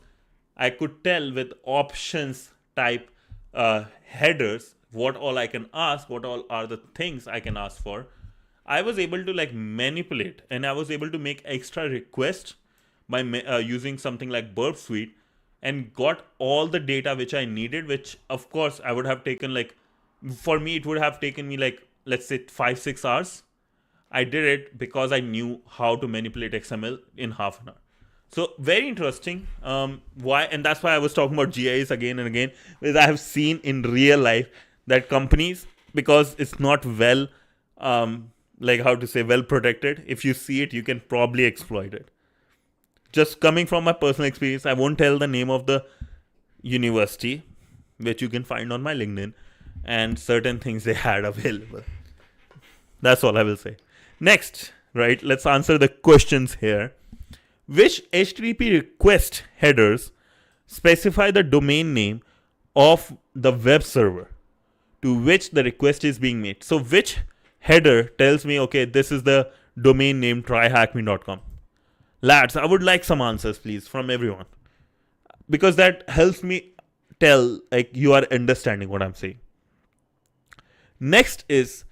I could tell with options type headers what all I can ask, what all are the things I can ask for, I was able to like manipulate, and I was able to make extra requests by using something like Burp Suite, and got all the data which I needed, which of course I would have taken like, for me it would have taken me like, let's say 5-6 hours. I did it because I knew how to manipulate XML in half an hour. So very interesting. Why? And that's why I was talking about GIS again and again, because I have seen in real life that companies, because it's not well, like how to say, well protected, if you see it, you can probably exploit it. Just coming from my personal experience, I won't tell the name of the university, which you can find on my LinkedIn, and certain things they had available. That's all I will say. Next, right, let's answer the questions here. Which HTTP request headers specify the domain name of the web server to which the request is being made? So which header tells me, okay, this is the domain name tryhackme.com? Lads, I would like some answers, please, from everyone, because that helps me tell like you are understanding what I'm saying. Next is,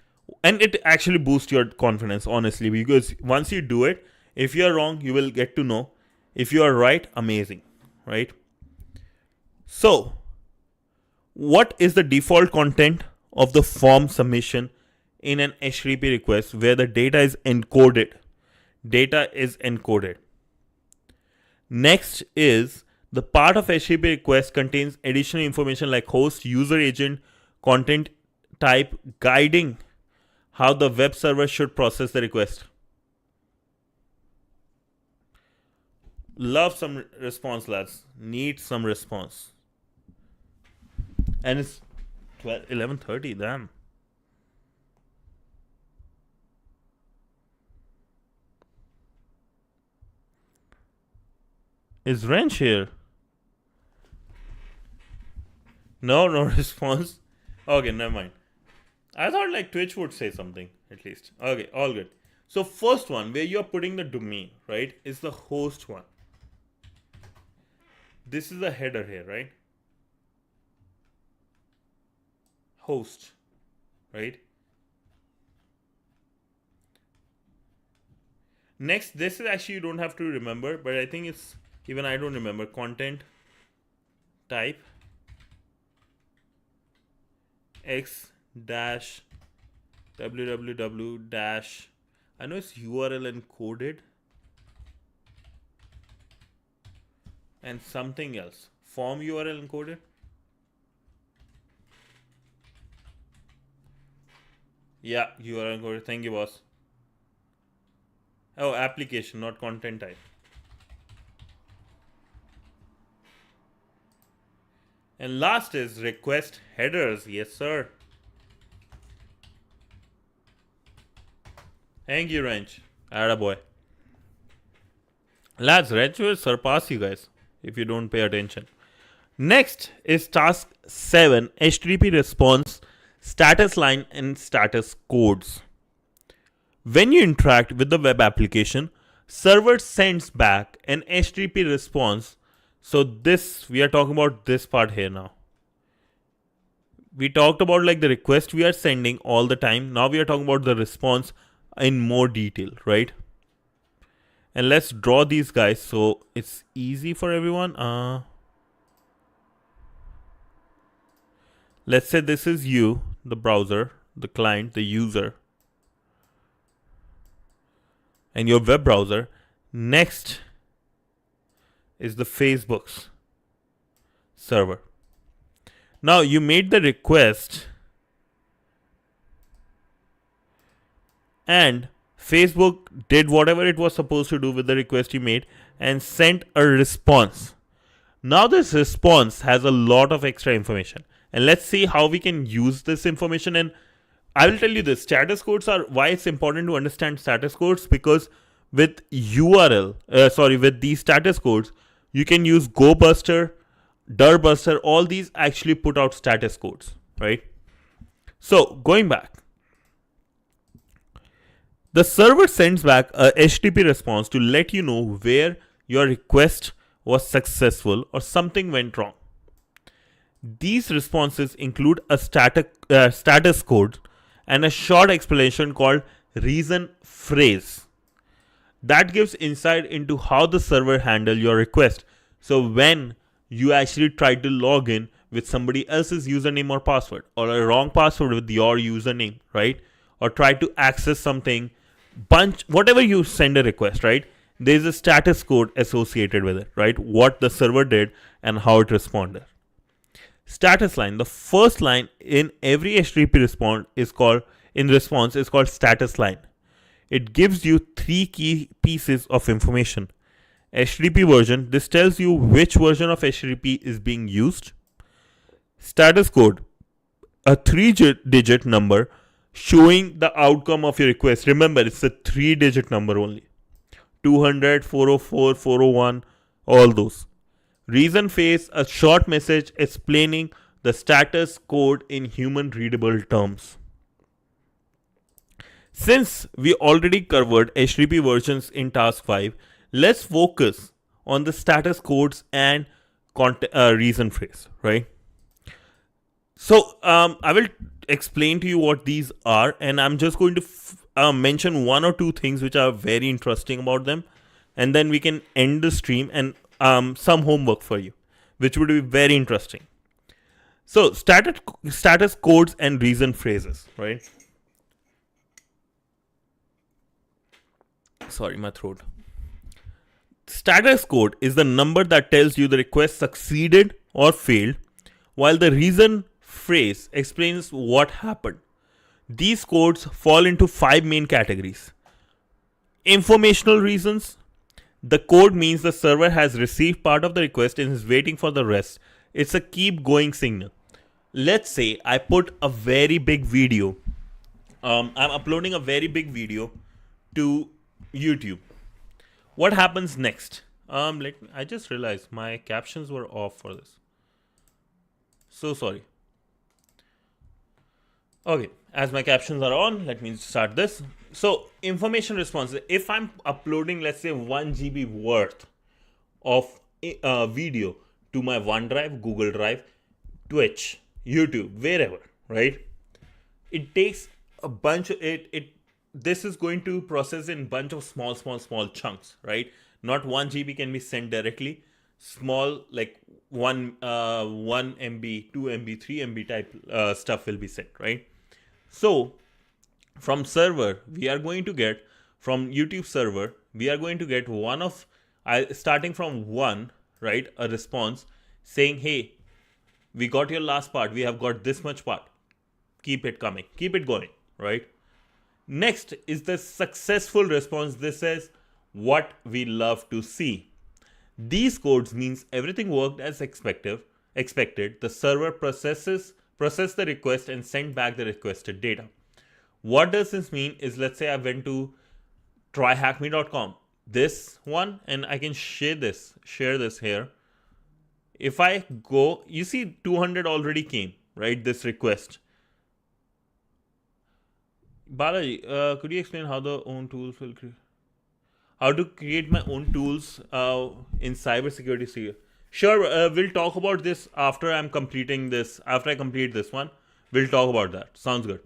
and it actually boosts your confidence, honestly, because once you do it, if you are wrong, you will get to know. If you are right, amazing, right? So, what is the default content of the form submission in an HTTP request where the data is encoded? Data is encoded. Next is, the part of HTTP request contains additional information like host, user agent, content type, guiding how the web server should process the request. Love some response, lads. Need some response. And it's 11:30, damn. Is Wrench here? No response. Okay, never mind. I thought like Twitch would say something at least. Okay, all good. So first one, where you're putting the domain, right, is the host one. This is the header here, right? Host, right? Next, this is actually you don't have to remember, but I think it's, even I don't remember, content type x dash www dash, I know it's URL encoded and something else, form URL encoded. Yeah, URL encoded. Thank you, boss. Oh, application, not content type. And last is request headers. Yes, sir. Thank you, Wrench. Attaboy. Lads, Wrench will surpass you guys if you don't pay attention. Next is task 7, HTTP response, status line and status codes. When you interact with the web application, server sends back an HTTP response. So this, we are talking about this part here now. We talked about like the request we are sending all the time. Now we are talking about the response in more detail, right? And let's draw these guys so it's easy for everyone. Let's say this is you, the browser, the client, the user, and your web browser. Next is the Facebook's server. Now you made the request and Facebook did whatever it was supposed to do with the request you made and sent a response. Now this response has a lot of extra information, and let's see how we can use this information. And I will tell you this, status codes are why it's important to understand status codes, because with with these status codes, you can use GoBuster, Dirbuster, all these actually put out status codes, right? So going back, the server sends back a HTTP response to let you know where your request was successful or something went wrong. These responses include a status code and a short explanation called reason phrase that gives insight into how the server handled your request. So when you actually try to log in with somebody else's username or password, or a wrong password with your username, right? Or try to access something, whatever you send a request, right? There's a status code associated with it, right? What the server did and how it responded. Status line. The first line in every HTTP response is called status line. It gives you 3 key pieces of information. HTTP version. This tells you which version of HTTP is being used. Status code. A 3-digit number showing the outcome of your request. Remember, it's a 3-digit number only. 200, 404, 401, all those. Reason phrase, a short message explaining the status code in human readable terms. Since we already covered HTTP versions in task 5, let's focus on the status codes and reason phrase, right? So I will explain to you what these are, and I'm just going to mention 1 or 2 things which are very interesting about them, and then we can end the stream and some homework for you, which would be very interesting. So status codes and reason phrases, right? Sorry, my throat. Status code is the number that tells you the request succeeded or failed, while the reason phrase explains what happened. These codes fall into 5 main categories. Informational reasons. The code means the server has received part of the request and is waiting for the rest. It's a keep going signal. Let's say I put a very big video. I'm uploading a very big video to YouTube. What happens next? I just realized my captions were off for this. So sorry. Okay, as my captions are on, let me start this. So, information response. If I'm uploading, let's say, 1 GB worth of video to my OneDrive, Google Drive, Twitch, YouTube, wherever, right? It takes a bunch of this is going to process in bunch of small chunks, right? Not 1 GB can be sent directly. Small, like 1 MB, 2 MB, 3 MB type stuff will be sent, right? So from server, we are going to get from YouTube server, we are going to get starting from 1, right? A response saying, hey, we got your last part. We have got this much part. Keep it coming. Keep it going, right? Next is the successful response. This is what we love to see. These codes means everything worked as expected. The server processed the request and sent back the requested data. What does this mean is, let's say I went to tryhackme.com, this one, and I can share this here. If I go, you see 200 already came, right? This request. Balaji, could you explain how the own tools will create? How to create my own tools in cybersecurity? Sure, we'll talk about this after I'm completing this. After I complete this one, we'll talk about that. Sounds good.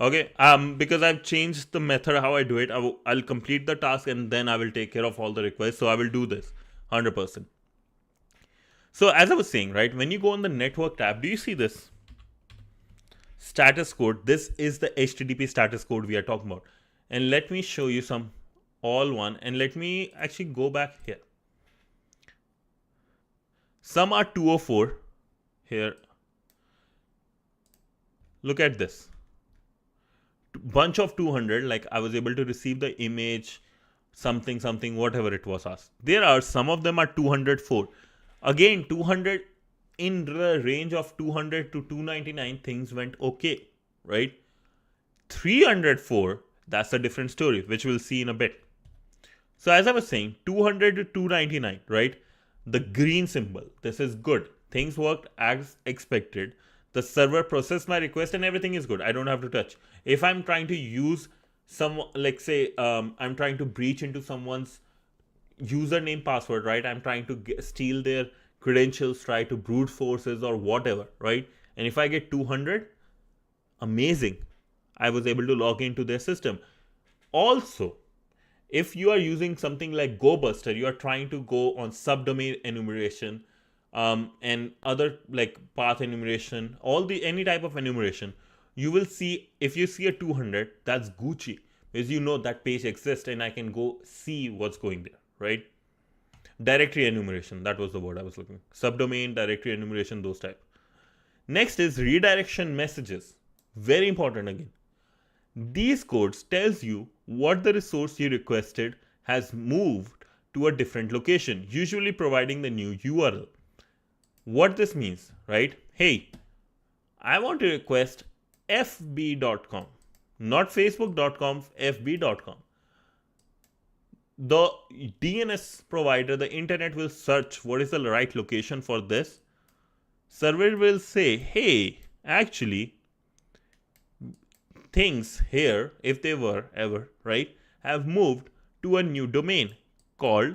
Okay. Because I've changed the method how I do it. I'll complete the task and then I will take care of all the requests. So I will do this 100%. So as I was saying, right, when you go on the network tab, do you see this status code? This is the HTTP status code we are talking about. And let me show you some all one, and let me actually go back here. Some are 204 here. Look at this. Bunch of 200, like I was able to receive the image, something, whatever it was asked. There are some of them are 204. Again, 200 in the range of 200 to 299 things went okay, right? 304, that's a different story, which we'll see in a bit. So as I was saying, 200 to 299, right? The green symbol, this is good. Things worked as expected. The server processed my request and everything is good. I don't have to touch. If I'm trying to use like say, I'm trying to breach into someone's username password, right? I'm trying to steal their credentials, try to brute forces or whatever, right? And if I get 200, amazing. I was able to log into their system. Also, if you are using something like GoBuster, you are trying to go on subdomain enumeration and other like path enumeration, any type of enumeration, you will see, if you see a 200, that's Gucci, because you know that page exists and I can go see what's going there, right? Directory enumeration, that was the word I was looking. Subdomain, directory enumeration, those type. Next is redirection messages. Very important again. These codes tells you what the resource you requested has moved to a different location, usually providing the new URL. What this means, right? Hey, I want to request fb.com, not facebook.com, fb.com. The DNS provider, the internet, will search what is the right location for this. Server will say, hey, actually, things here, if they were ever, right, have moved to a new domain called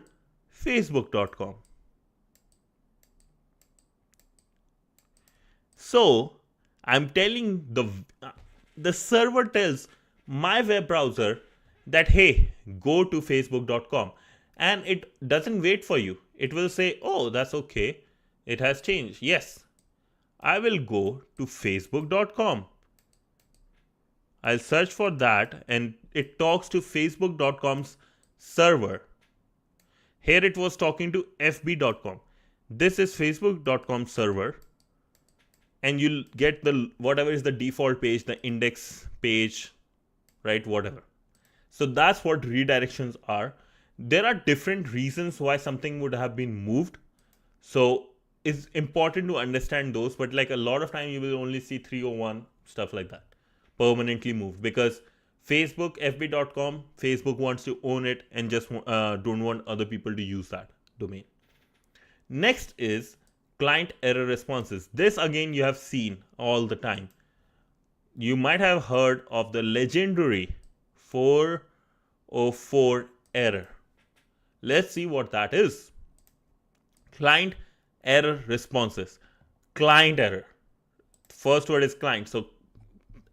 facebook.com. So I'm telling the server tells my web browser that, hey, go to facebook.com, and it doesn't wait for you. It will say, oh, that's okay, it has changed. Yes, I will go to facebook.com. I'll search for that, and it talks to facebook.com's server. Here it was talking to fb.com. This is facebook.com server, and you'll get the whatever is the default page, the index page, right, whatever. So that's what redirections are. There are different reasons why something would have been moved. So it's important to understand those, but like a lot of time you will only see 301, stuff like that, permanently moved, because Facebook, fb.com, Facebook wants to own it and just don't want other people to use that domain. Next is client error responses. This again you have seen all the time. You might have heard of the legendary 404 error. Let's see what that is. Client error responses. Client error. First word is client. So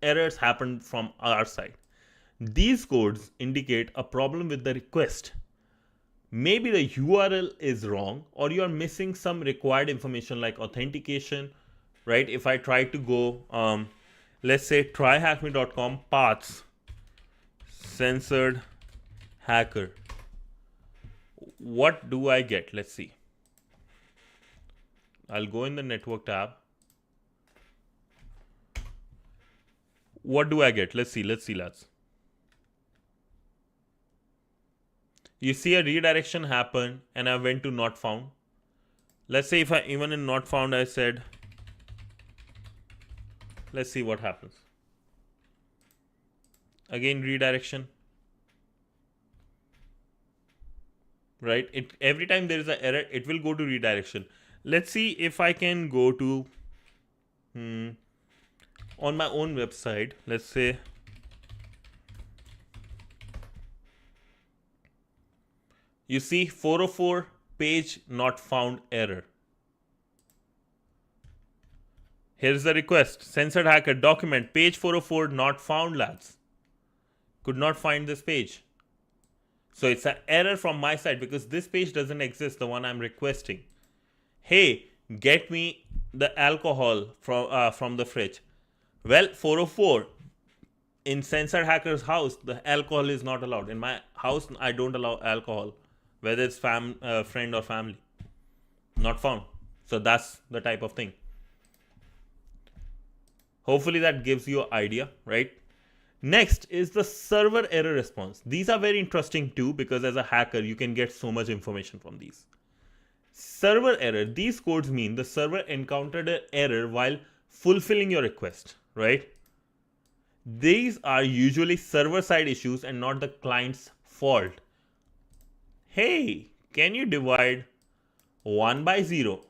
errors happen from our side. These codes indicate a problem with the request. Maybe the URL is wrong, or you are missing some required information like authentication, right? If I try to go, let's say tryhackme.com paths censored hacker. What do I get? Let's see. I'll go in the network tab. What do I get? Let's see, lads. You see a redirection happen and I went to not found. Let's say if I even in not found I said, let's see what happens. Again redirection. Right? Every time there is an error, it will go to redirection. Let's see if I can go to on my own website. Let's say you see 404 page not found error. Here's the request. Censored hacker document page 404 not found, lads. Could not find this page. So it's an error from my side because this page doesn't exist, the one I'm requesting. Hey, get me the alcohol from the fridge. Well, 404 in censored hacker's house, the alcohol is not allowed. In my house, I don't allow alcohol, whether it's friend or family. Not found. So that's the type of thing. Hopefully that gives you an idea, right? Next is the server error response. These are very interesting too because as a hacker, you can get so much information from these. Server error. These codes mean the server encountered an error while fulfilling your request, right? These are usually server-side issues and not the client's fault. Hey, can you divide 1 by 0?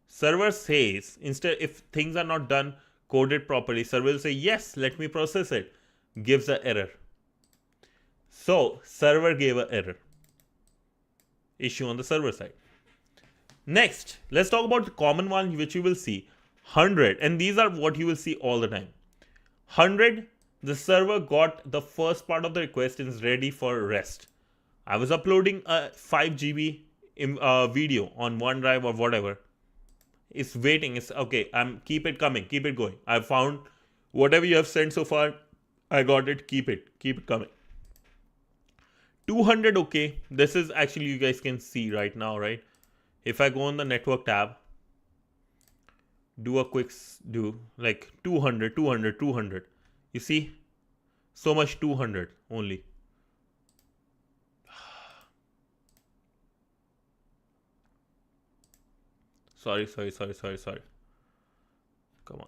Server says, instead, if things are not done, coded properly, server will say, yes, let me process it. Gives an error. So, server gave an error. Issue on the server side. Next, let's talk about the common one which you will see. 100, and these are what you will see all the time. 100, the server got the first part of the request and is ready for rest. I was uploading a 5 GB video on OneDrive or whatever. It's waiting. It's okay. Keep it coming. Keep it going. I found whatever you have sent so far. I got it. Keep it coming. 200, okay. This is actually you guys can see right now, right? If I go on the network tab, do a quick do like 200, 200, 200. You see? So much 200 only. Sorry. Come on.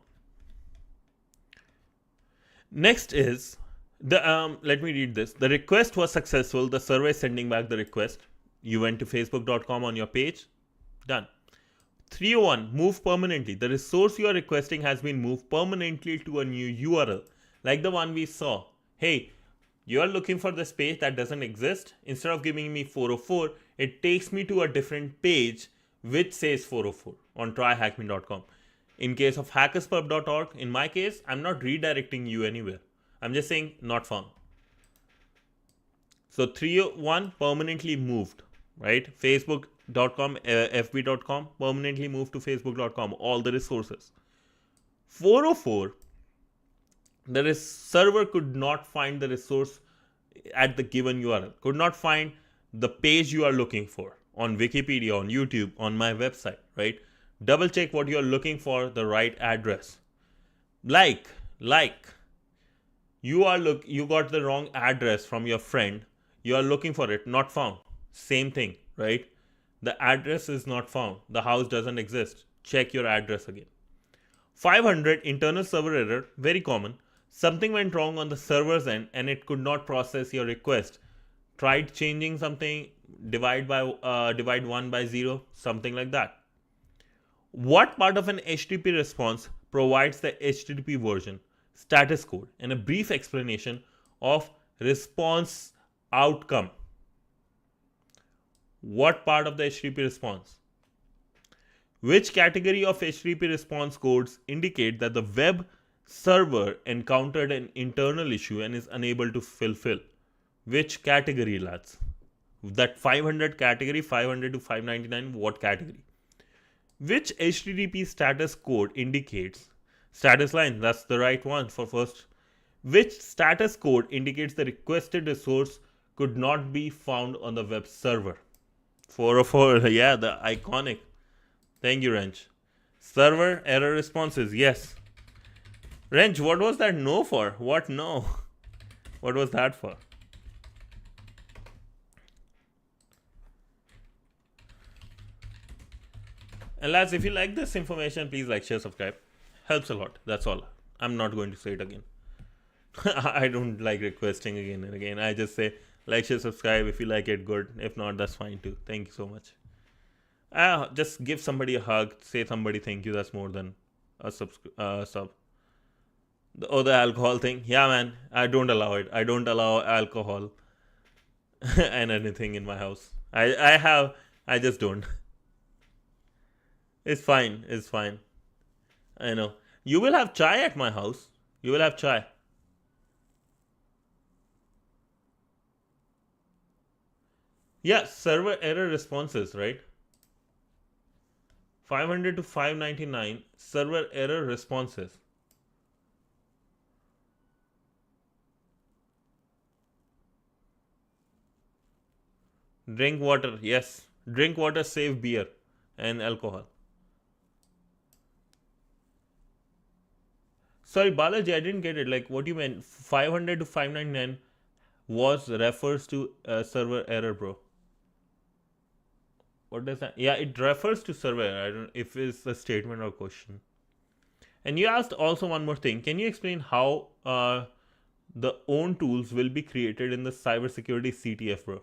Next is the let me read this. The request was successful. The server is sending back the request. You went to facebook.com on your page. Done. 301, move permanently. The resource you are requesting has been moved permanently to a new URL, like the one we saw. Hey, you are looking for this page that doesn't exist. Instead of giving me 404, it takes me to a different page which says 404 on tryhackme.com. In case of hackerspub.org, in my case, I'm not redirecting you anywhere. I'm just saying not found. So 301 permanently moved, right? Facebook.com, FB.com permanently moved to Facebook.com, all the resources. 404, the server could not find the resource at the given URL, could not find the page you are looking for on Wikipedia, on YouTube, on my website, right? Double check what you're looking for, the right address. Like you got the wrong address from your friend. You are looking for it, not found. Same thing, right? The address is not found. The house doesn't exist. Check your address again. 500, internal server error, very common. Something went wrong on the server's end and it could not process your request. Tried changing something, divide 1 by 0, something like that. What part of an HTTP response provides the HTTP version, status code, and a brief explanation of response outcome? What part of the HTTP response? Which category of HTTP response codes indicate that the web server encountered an internal issue and is unable to fulfill? Which category, lads? That 500 category, 500 to 599, what category? Which HTTP status code indicates status line? That's the right one for first. Which status code indicates the requested resource could not be found on the web server? 404, yeah, the iconic. Thank you, Wrench. Server error responses, yes. Wrench, what was that no for? What no? What was that for? And lads, if you like this information, please like, share, subscribe. Helps a lot. That's all. I'm not going to say it again. I don't like requesting again and again. I just say like, share, subscribe. If you like it, good. If not, that's fine too. Thank you so much. Just give somebody a hug. Say somebody thank you. That's more than a sub. The alcohol thing. Yeah, man. I don't allow it. I don't allow alcohol and anything in my house. I just don't. It's fine. It's fine. I know. You will have chai at my house. You will have chai. Yeah, server error responses, right? 500 to 599, server error responses. Drink water, yes. Drink water, save beer and alcohol. Sorry, Balaji, I didn't get it. Like, what you meant? 500 to 599 refers to server error, bro. What does that? Yeah, it refers to server error. I don't know if it's a statement or question. And you asked also one more thing. Can you explain how the own tools will be created in the cybersecurity CTF, bro?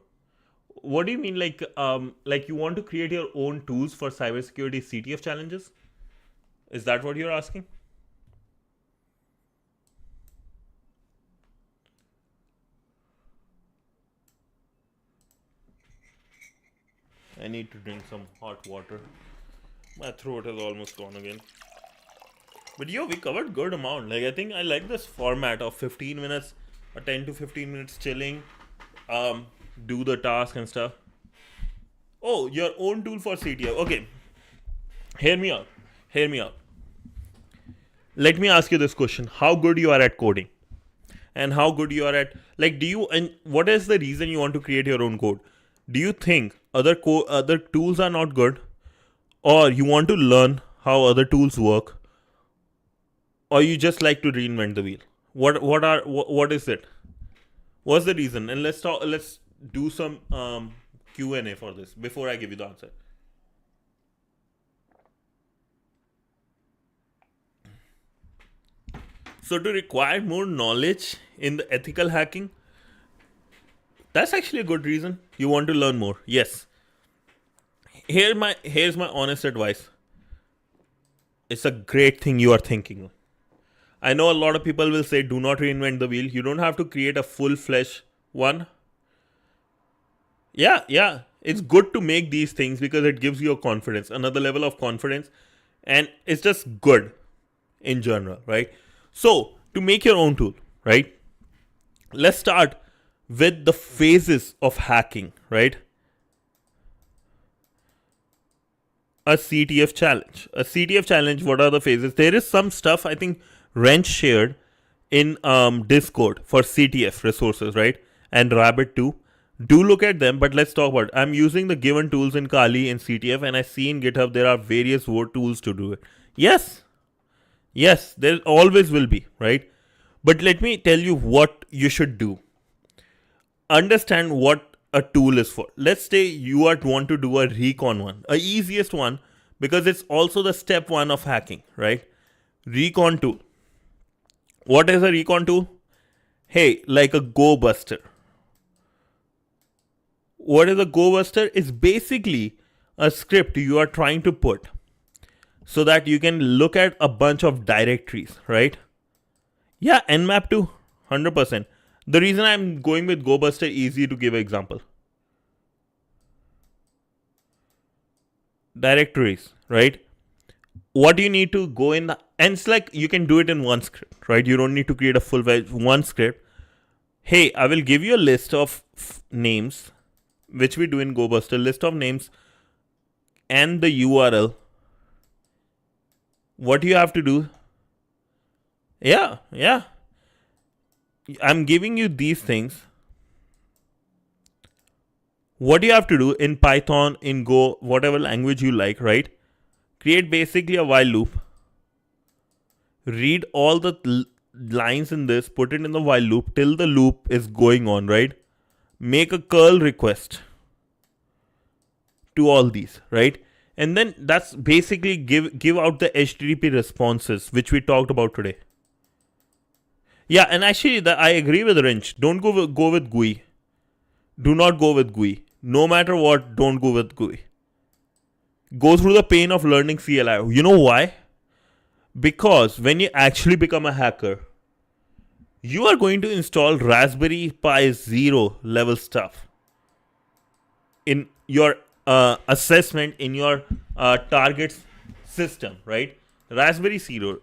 What do you mean? Like you want to create your own tools for cybersecurity CTF challenges? Is that what you're asking? I need to drink some hot water. My throat is almost gone again. But yo, we covered good amount. Like, I think I like this format of 15 minutes or 10 to 15 minutes chilling. Do the task and stuff. Oh, your own tool for CTF. Okay. Hear me out. Let me ask you this question. How good you are at coding? And how good you are at, like, and what is the reason you want to create your own code? Do you think other tools are not good, or you want to learn how other tools work, or you just like to reinvent the wheel? What is it? What's the reason? And let's do some Q&A for this before I give you the answer. So to require more knowledge in the ethical hacking, that's actually a good reason. You want to learn more. Yes. Here's my honest advice. It's a great thing you are thinking. I know a lot of people will say, do not reinvent the wheel. You don't have to create a full-fledged one. Yeah. It's good to make these things because it gives you a confidence, another level of confidence. And it's just good in general, right? So, to make your own tool, right? Let's start with the phases of hacking, right? A CTF challenge. A CTF challenge, what are the phases? There is some stuff I think Wrench shared in Discord for CTF resources, right? And Rabbit too. Do look at them, but let's talk about it. I'm using the given tools in Kali and CTF, and I see in GitHub there are various tools to do it. Yes, there always will be, right? But let me tell you what you should do. Understand what a tool is for. Let's say you want to do a recon one, a easiest one, because it's also the step one of hacking, right? Recon tool. What is a recon tool? Hey, like a GoBuster. What is a GoBuster? It's basically a script you are trying to put so that you can look at a bunch of directories, right? Yeah, Nmap too, 100%. The reason I'm going with GoBuster, easy to give an example. Directories, right? What you need to go in, and it's like you can do it in one script, right? You don't need to create a full one script. Hey, I will give you a list of names, which we do in GoBuster, list of names and the URL. What you have to do? Yeah. I'm giving you these things. What you have to do in Python, in Go, whatever language you like, right? Create basically a while loop. Read all the lines in this, put it in the while loop till the loop is going on, right? Make a curl request to all these, right? And then that's basically give out the HTTP responses, which we talked about today. Yeah, and actually, I agree with Wrench. Don't go with GUI. Do not go with GUI. No matter what, don't go with GUI. Go through the pain of learning CLI. You know why? Because when you actually become a hacker, you are going to install Raspberry Pi Zero level stuff in your assessment, in your target system, right? Raspberry Zero.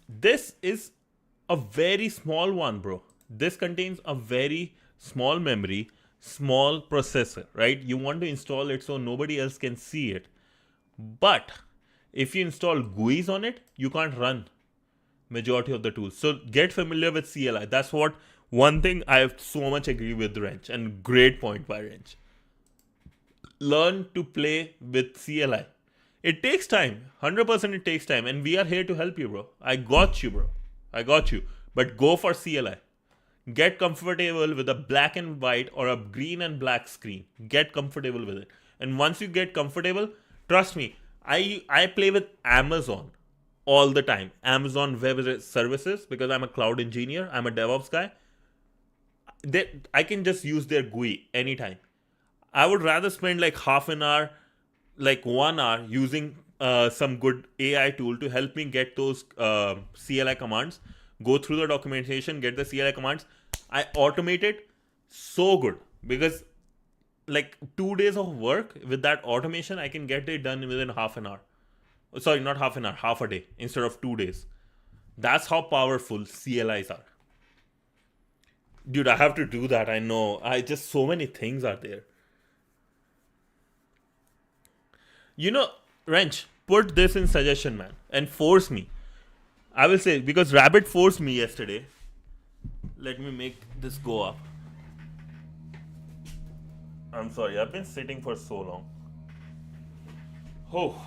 This is a very small one, bro. This contains a very small memory, small processor, right? You want to install it so nobody else can see it. But if you install GUIs on it, you can't run majority of the tools. So get familiar with CLI. That's what one thing I have so much agree with Wrench, and great point by Wrench. Learn to play with CLI. It takes time. 100% it takes time. And we are here to help you, bro. I got you, bro. I got you. But go for CLI. Get comfortable with a black and white or a green and black screen. Get comfortable with it. And once you get comfortable, trust me, I play with Amazon all the time. Amazon Web Services, because I'm a cloud engineer. I'm a DevOps guy. I can just use their GUI anytime. I would rather spend like half an hour, like 1 hour using some good AI tool to help me get those CLI commands, go through the documentation, get the CLI commands. I automate it so good because like 2 days of work with that automation, I can get it done within half an hour. Sorry, not half an hour, half a day instead of 2 days. That's how powerful CLIs are. Dude, I have to do that. I know. So many things are there. You know, Wrench, put this in suggestion, man, and force me. I will say, because Rabbit forced me yesterday. Let me make this go up. I'm sorry, I've been sitting for so long. Oh.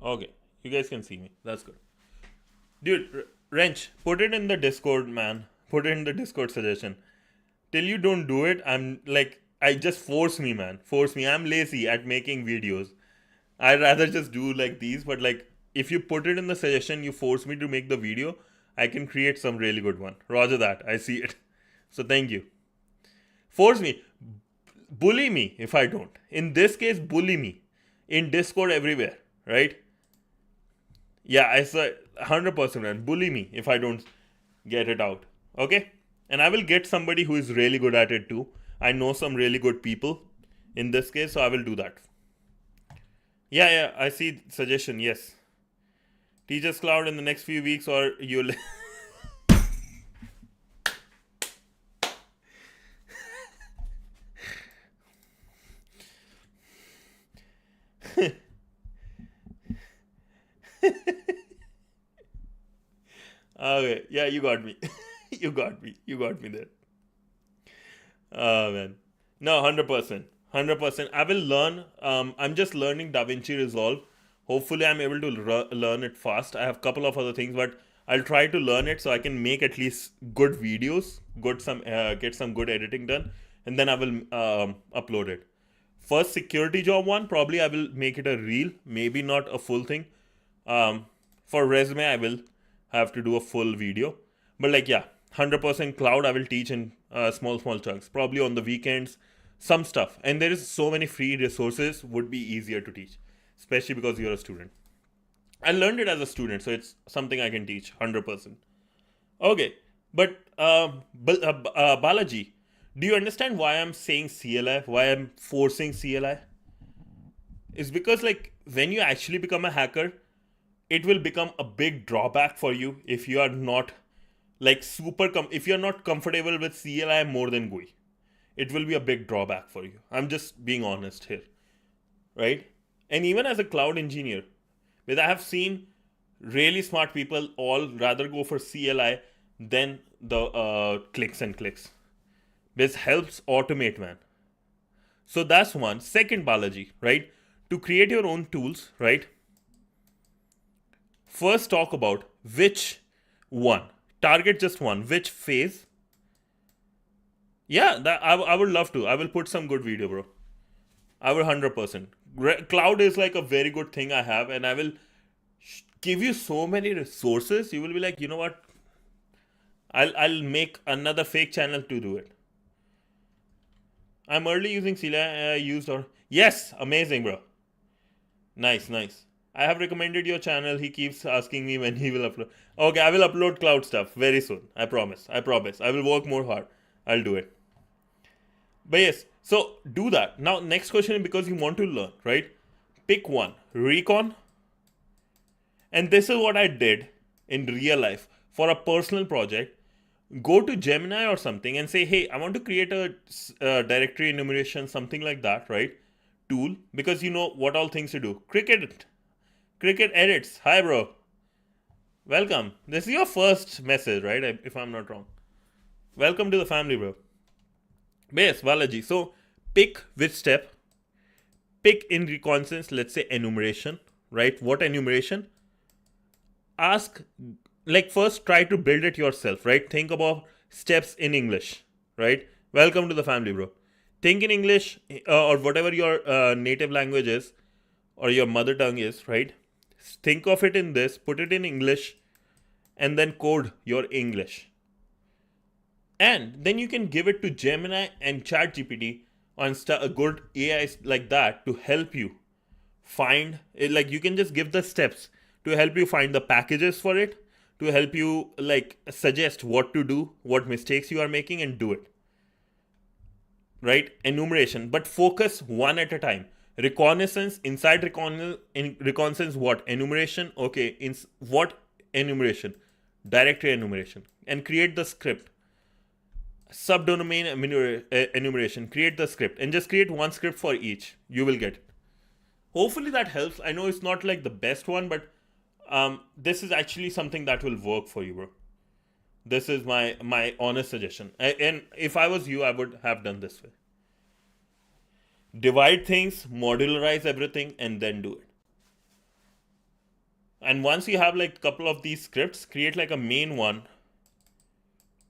Okay, you guys can see me. That's good. Dude, Wrench, put it in the Discord, man. Put it in the Discord suggestion. Till you don't do it, I'm like, I just force me, man. Force me. I'm lazy at making videos. I'd rather just do like these, but like, if you put it in the suggestion, you force me to make the video, I can create some really good one. Roger that. I see it. So thank you. Force me. Bully me if I don't. In this case, bully me. In Discord, everywhere. Right? Yeah, I said 100%, man. Bully me if I don't get it out. Okay? And I will get somebody who is really good at it too. I know some really good people in this case, so I will do that. Yeah, I see suggestion, yes. Teachers Cloud in the next few weeks, or you'll... Okay, yeah, you got me. You got me there. Oh, man. No, 100%. 100%. I will learn. I'm just learning DaVinci Resolve. Hopefully, I'm able to learn it fast. I have a couple of other things, but I'll try to learn it so I can make at least good videos, get some good editing done, and then I will upload it. First security job one, probably I will make it a reel, maybe not a full thing. For resume, I will have to do a full video. But like, yeah, 100% cloud, I will teach in small chunks, probably on the weekends, some stuff. And there is so many free resources, would be easier to teach, especially because you're a student. I learned it as a student, so it's something I can teach 100%. Okay, but Balaji, do you understand why I'm saying CLI? Why I'm forcing CLI? It's because like when you actually become a hacker, it will become a big drawback for you if you are not like if you're not comfortable with CLI more than GUI. It will be a big drawback for you. I'm just being honest here, right? And even as a cloud engineer, because I have seen really smart people all rather go for CLI than the clicks and clicks. This helps automate, man. So that's one. Second, Balaji, right? To create your own tools, right? First, talk about which one. Target just one. Which phase? Yeah, I would love to. I will put some good video, bro. I will 100%. Cloud is like a very good thing I have, and I will give you so many resources. You will be like, you know what? I'll make another fake channel to do it. I'm early using CLI. Yes, amazing, bro. Nice. I have recommended your channel. He keeps asking me when he will upload. Okay, I will upload cloud stuff very soon. I promise. I will work more hard. I'll do it. But yes, so do that. Now, next question is because you want to learn, right? Pick one. Recon. And this is what I did in real life for a personal project. Go to Gemini or something and say, hey, I want to create a directory enumeration, something like that, right? Tool, because you know what all things to do. Cricket edits. Hi, bro. Welcome. This is your first message, right? If I'm not wrong. Welcome to the family, bro. Yes, Balaji. So pick which step. Pick in reconnaissance, let's say enumeration, right? What enumeration? Ask, like first try to build it yourself, right? Think about steps in English, right? Welcome to the family, bro. Think in English or whatever your native language is or your mother tongue is, right? Think of it in this, put it in English, and then code your English. And then you can give it to Gemini and ChatGPT on a good AI like that to help you find, like you can just give the steps to help you find the packages for it, to help you like suggest what to do, what mistakes you are making, and do it. Right? Enumeration, but focus one at a time. Reconnaissance, inside reconnaissance, what? Enumeration, okay, what enumeration? Directory enumeration. And create the script. Subdomain enumeration, create the script. And just create one script for each. You will get it. Hopefully that helps. I know it's not like the best one, but this is actually something that will work for you, bro. This is my honest suggestion. And if I was you, I would have done this way. divide things, modularize everything, and then do it. And once you have like a couple of these scripts, create like a main one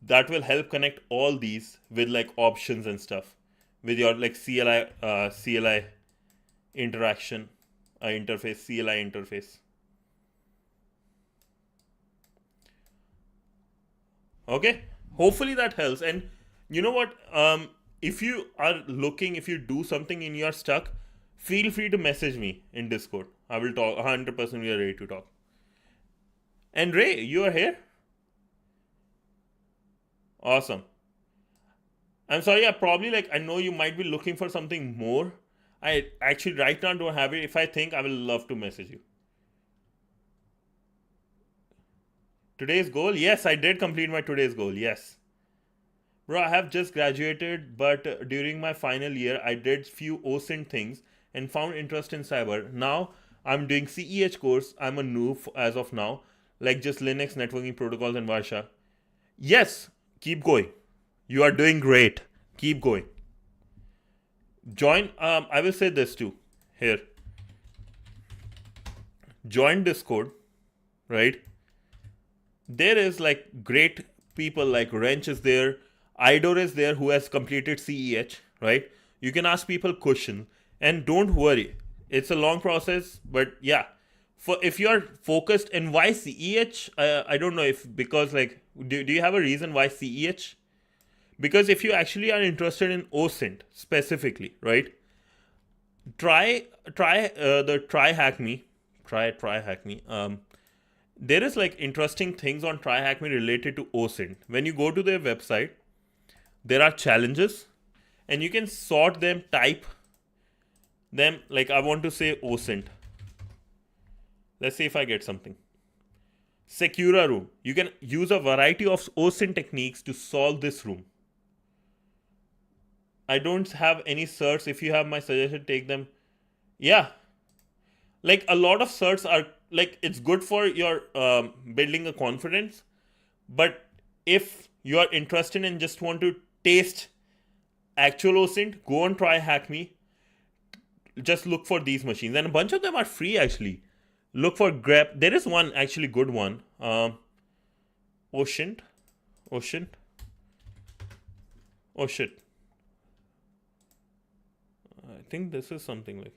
that will help connect all these with like options and stuff with your like CLI interaction interface, CLI interface. Okay, hopefully that helps. And you know what, if you are looking, if you do something and you are stuck, feel free to message me in Discord. I will talk 100%. We are ready to talk. And Ray, you are here? Awesome. I'm sorry, I know you might be looking for something more. I actually right now don't have it. If I think, I will love to message you. Today's goal? Yes, I did complete my today's goal. Yes. Bro, I have just graduated, but during my final year, I did few OSINT things and found interest in cyber. Now, I'm doing CEH course. I'm a noob as of now, like just Linux networking protocols and Varsha. Yes, keep going. You are doing great. Keep going. Join, I will say this too, here. Join Discord, right? There is like great people like Wrench is there, Idor is there who has completed CEH, right? You can ask people questions and don't worry. It's a long process, but yeah. For if you are focused and why CEH, I don't know if because like do you have a reason why CEH? Because if you actually are interested in OSINT specifically, right? Try Hack Me. There is like interesting things on Try Hack Me related to OSINT. When you go to their website, there are challenges and you can sort them, type them, like I want to say OSINT. Let's see if I get something. Secura room. You can use a variety of OSINT techniques to solve this room. I don't have any certs. If you have my suggestion, take them. Yeah. Like a lot of certs are like, it's good for your building a confidence. But if you are interested and just want to taste actual OSINT, go and Try Hack Me. Just look for these machines. And a bunch of them are free actually. Look for grep. There is one actually good one. OSINT. Oh shit. I think this is something like.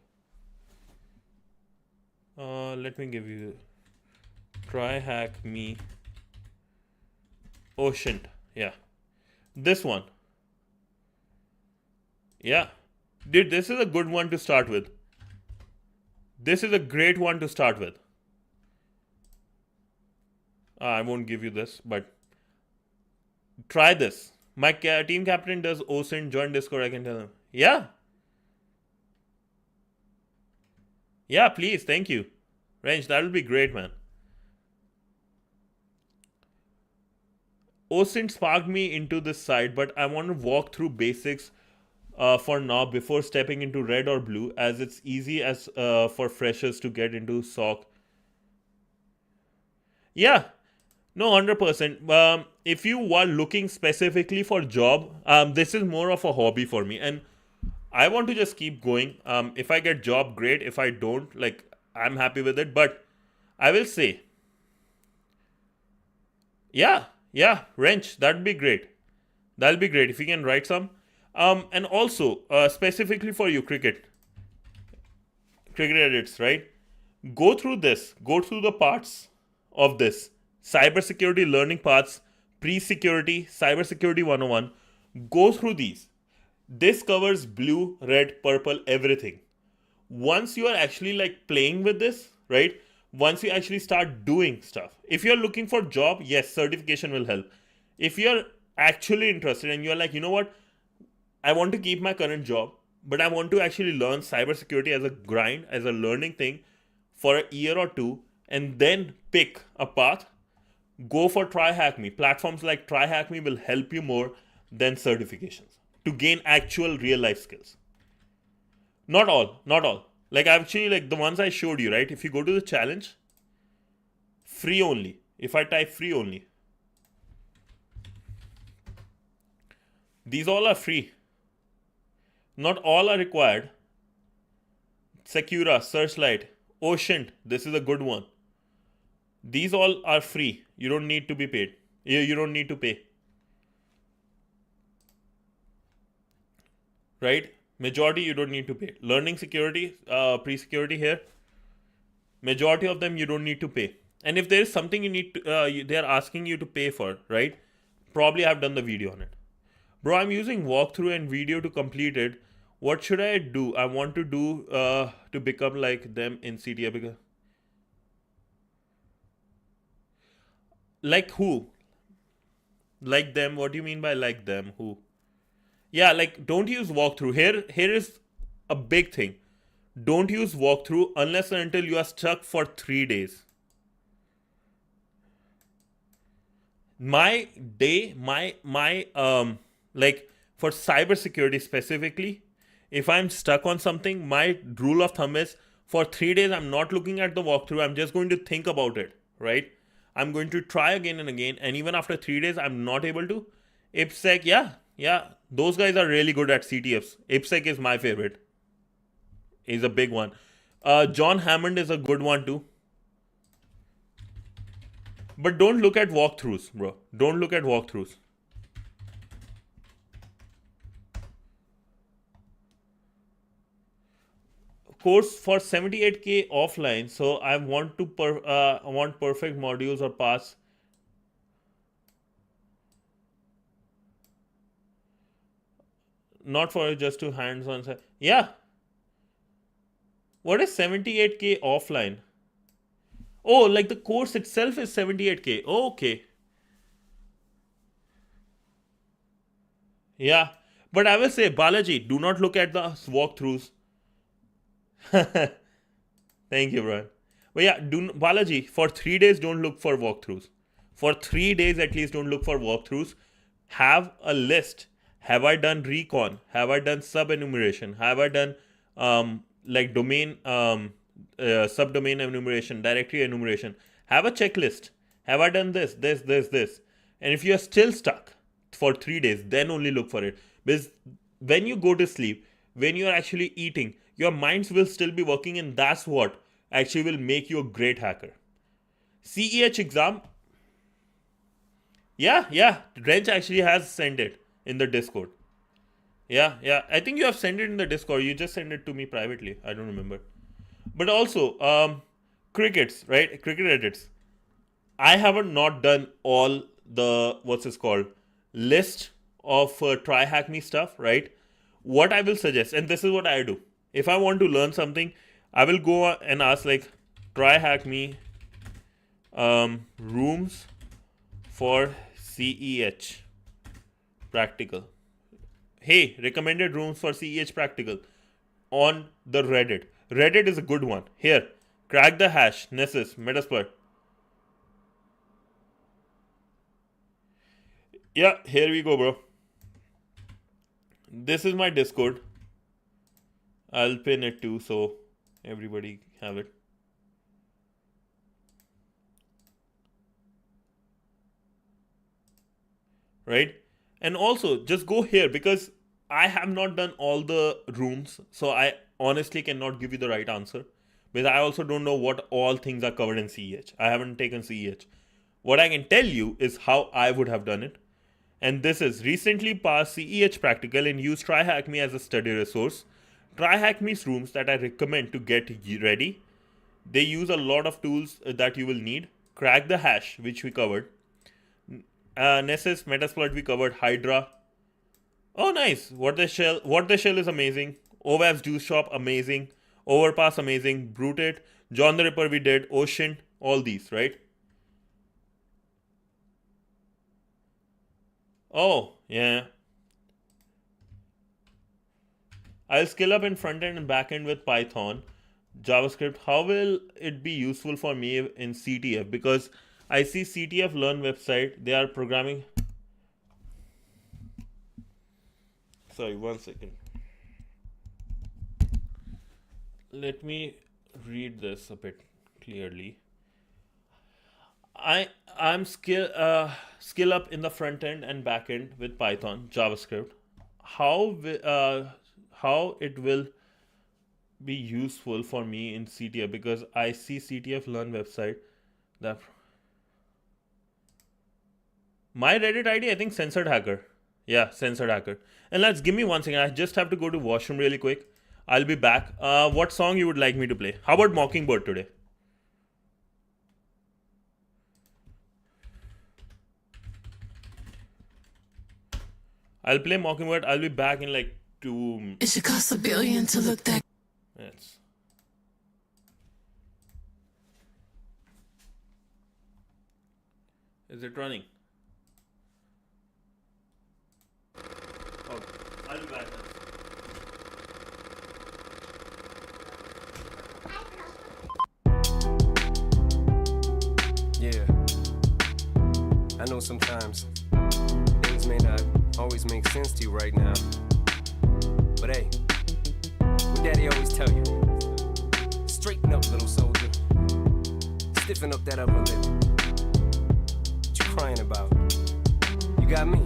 Let me give you. Try Hack Me. OSINT. Yeah. This one. Yeah. Dude, this is a good one to start with. This is a great one to start with. I won't give you this, but try this. My team captain does OSINT, join Discord, I can tell him. Yeah. Yeah, please, thank you. Range, that will be great, man. OSINT sparked me into this side, but I want to walk through basics for now before stepping into red or blue, as it's easy as for freshers to get into SOC. Yeah, no, 100%. If you are looking specifically for job, this is more of a hobby for me, and I want to just keep going. If I get job, great. If I don't, like, I'm happy with it. But I will say, yeah, Wrench, that'd be great. That'll be great if you can write some. And also, specifically for you, cricket edits, right? Go through this. Go through the parts of this. Cybersecurity learning paths, pre-security, cybersecurity 101. Go through these. This covers blue, red, purple, everything. Once you are actually like playing with this, right? Once you actually start doing stuff. If you're looking for job, yes, certification will help. If you're actually interested and you're like, you know what? I want to keep my current job, but I want to actually learn cybersecurity as a grind, as a learning thing for a year or two, and then pick a path. Go for Try Hack Me. Platforms like Try Hack Me will help you more than certifications to gain actual real life skills. Not all. Like actually, like the ones I showed you, right? If you go to the challenge, free only. If I type free only, these all are free. Not all are required. Secura, Searchlight, Ocean. This is a good one. These all are free. You don't need to be paid. You don't need to pay. Right? Majority you don't need to pay. Learning security, pre-security here. Majority of them you don't need to pay. And if there is something you need to, they are asking you to pay for, right? Probably I've done the video on it. Bro, I'm using walkthrough and video to complete it. What should I do? I want to do to become like them in CTF. Because like who? Like them? What do you mean by like them? Who? Yeah, like don't use walkthrough. Here is a big thing. Don't use walkthrough unless and until you are stuck for 3 days. My like for cybersecurity specifically, if I'm stuck on something, my rule of thumb is for 3 days I'm not looking at the walkthrough. I'm just going to think about it, right? I'm going to try again and again, and even after 3 days I'm not able to. IPSec, yeah, those guys are really good at CTFs. IPSec is my favorite. He's a big one. John Hammond is a good one too. But don't look at walkthroughs, bro. Don't look at walkthroughs. Course for 78K offline. So I want to want perfect modules or pass. Not for just to hands-on. Yeah. What is 78K offline? Oh, like the course itself is 78K. Oh, okay. Yeah. But I will say, Balaji, do not look at the walkthroughs. Thank you, Brian. But yeah, Balaji, for 3 days, don't look for walkthroughs. For 3 days at least, don't look for walkthroughs. Have a list. Have I done recon? Have I done sub-enumeration? Have I done like domain subdomain enumeration, directory enumeration? Have a checklist. Have I done this? And if you are still stuck for 3 days, then only look for it. Because when you go to sleep, when you are actually eating, your minds will still be working, and that's what actually will make you a great hacker. CEH exam. Yeah. Wrench actually has sent it in the Discord. Yeah. I think you have sent it in the Discord. You just sent it to me privately. I don't remember. But also, crickets, right? Cricket edits. I haven't not done all the, list of try hack me stuff, right? What I will suggest, and this is what I do. If I want to learn something, I will go and ask like, try hack me rooms for CEH practical. Hey, recommended rooms for CEH practical on the Reddit. Reddit is a good one. Here, crack the hash, Nessus, Metasploit. Yeah, here we go, bro. This is my Discord. I'll pin it too, so everybody have it. Right? And also, just go here because I have not done all the rooms, so I honestly cannot give you the right answer. Because I also don't know what all things are covered in CEH. I haven't taken CEH. What I can tell you is how I would have done it. And this is recently passed CEH practical and use TryHackMe as a study resource. TryHackMe's rooms that I recommend to get ready. They use a lot of tools that you will need. Crack the hash, which we covered. Nessus, Metasploit we covered. Hydra. Oh, nice. What the shell is amazing. OWASP Juice Shop amazing. Overpass amazing. Brute. John the Ripper we did. Ocean. All these, right? Oh, yeah. I'll skill up in front end and back end with Python. JavaScript. How will it be useful for me in CTF? Because I see CTF Learn website. They are programming. Sorry, 1 second. Let me read this a bit clearly. I'm skill up in the front end and back end with Python, JavaScript. How it will be useful for me in CTF? Because I see CTF Learn website that my Reddit ID, I think Censored Hacker. Yeah, Censored Hacker. And let's give me 1 second. I just have to go to washroom really quick. I'll be back. What song you would like me to play? How about Mockingbird today? I'll play Mockingbird. I'll be back in like 2 It should cost $1 billion to look that. minutes. Is it running? Oh, I'll be back. Yeah. I know sometimes things may not always make sense to you right now. But hey, what daddy always tell you? Straighten up, little soldier. Stiffen up that upper lip. What you crying about? You got me.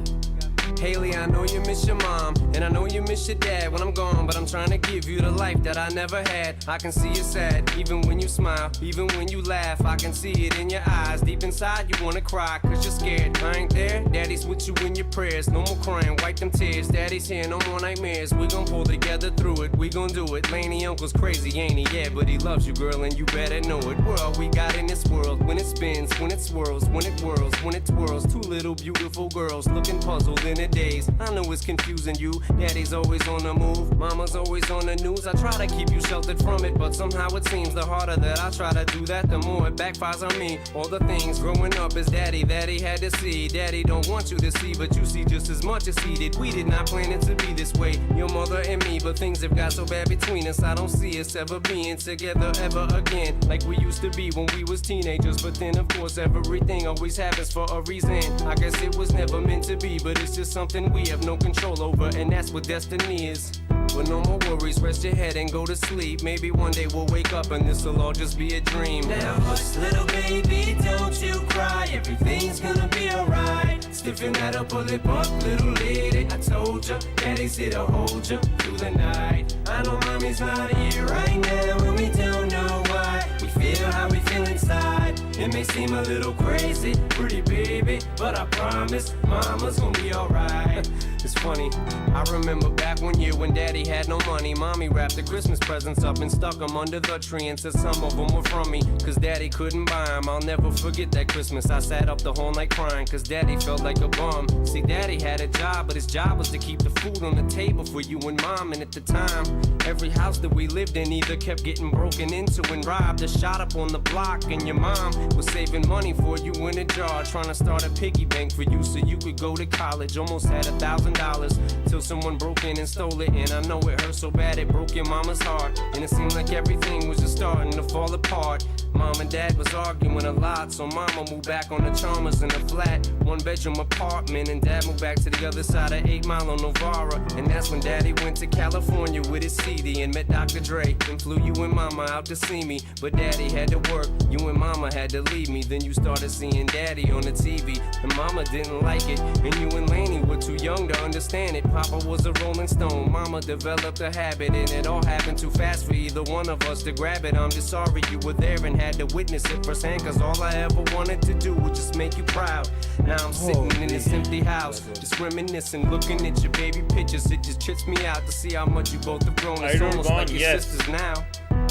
Haley, I know you miss your mom, and I know you miss your dad when I'm gone, but I'm trying to give you the life that I never had. I can see you sad, even when you smile, even when you laugh. I can see it in your eyes, deep inside you wanna cry, cause you're scared. I ain't there, daddy's with you in your prayers. No more crying, wipe them tears, daddy's here, no more nightmares. We gon' pull together through it, we gon' do it. Laney uncle's crazy, ain't he? Yeah, but he loves you, girl, and you better know it. We're all we got in this world, when it spins, when it swirls, when it whirls, when it twirls. Two little beautiful girls looking puzzled in a daze. I know it's confusing you. Daddy's always on the move, mama's always on the news. I try to keep you sheltered from it, but somehow it seems the harder that I try to do that, the more it backfires on me. All the things growing up as daddy that he had to see. Daddy don't want you to see, but you see just as much as he did. We did not plan it to be this way, your mother and me, but things have got so bad between us. I don't see us ever being together ever again, like we used to be when we was teenagers. But then of course everything always happens for a reason. I guess it was never meant to be, but it's just something we have no control over, and that's what destiny is. But no more worries, rest your head and go to sleep. Maybe one day we'll wake up and this'll all just be a dream. Now hush, little baby, don't you cry. Everything's gonna be alright. Stiffen that upper lip up, little lady. I told ya, daddy's here to hold ya through the night. I know mommy's not here right now, and we don't know why. We feel how we feel inside. It may seem a little crazy, pretty baby, but I promise mama's gonna be alright. It's funny, I remember back one year when daddy had no money. Mommy wrapped the Christmas presents up and stuck them under the tree and said some of them were from me, cause daddy couldn't buy them. I'll never forget that Christmas. I sat up the whole night crying, cause daddy felt like a bum. See, daddy had a job, but his job was to keep the food on the table for you and mom. And at the time, every house that we lived in either kept getting broken into and robbed or shot up on the block. And your mom was saving money for you in a jar, trying to start a piggy bank for you so you could go to college. Almost had $1,000 till someone broke in and stole it. And I know it hurt so bad it broke your mama's heart. And it seemed like everything was just starting to fall apart. Mom and dad was arguing a lot, so mama moved back on the Chalmers in a flat 1-bedroom apartment, and dad moved back to the other side of 8 Mile on Novara. And that's when daddy went to California with his CD and met Dr. Dre, and flew you and mama out to see me. But daddy had to work, you and mama had to leave me. Then you started seeing daddy on the TV, and mama didn't like it, and you and Laney were too young to understand it. Papa was a Rolling Stone, mama developed a habit, and it all happened too fast for either one of us to grab it. I'm just sorry you were there and had to witness it firsthand, cause all I ever wanted to do was just make you proud. Now I'm sitting in this empty house, just reminiscing, looking at your baby pictures. It just trips me out to see how much you both have grown. It's almost like your sisters now.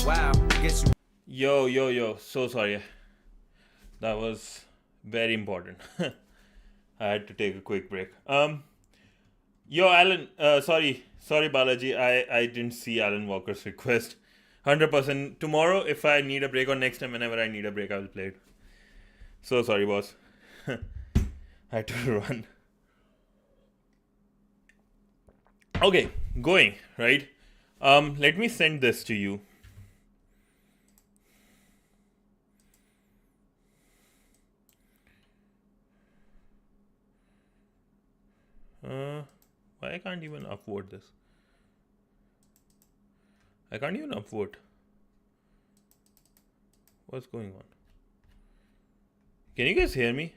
Wow, I guess you... Yo, so sorry. That was very important. I had to take a quick break. Yo, Alan, sorry Balaji, I didn't see Alan Walker's request. 100%. Tomorrow, if I need a break, or next time whenever I need a break, I will play it. So sorry, boss. I had to run. Okay, going, right? Let me send this to you. Why I can't even upvote this? I can't even upvote. What's going on? Can you guys hear me?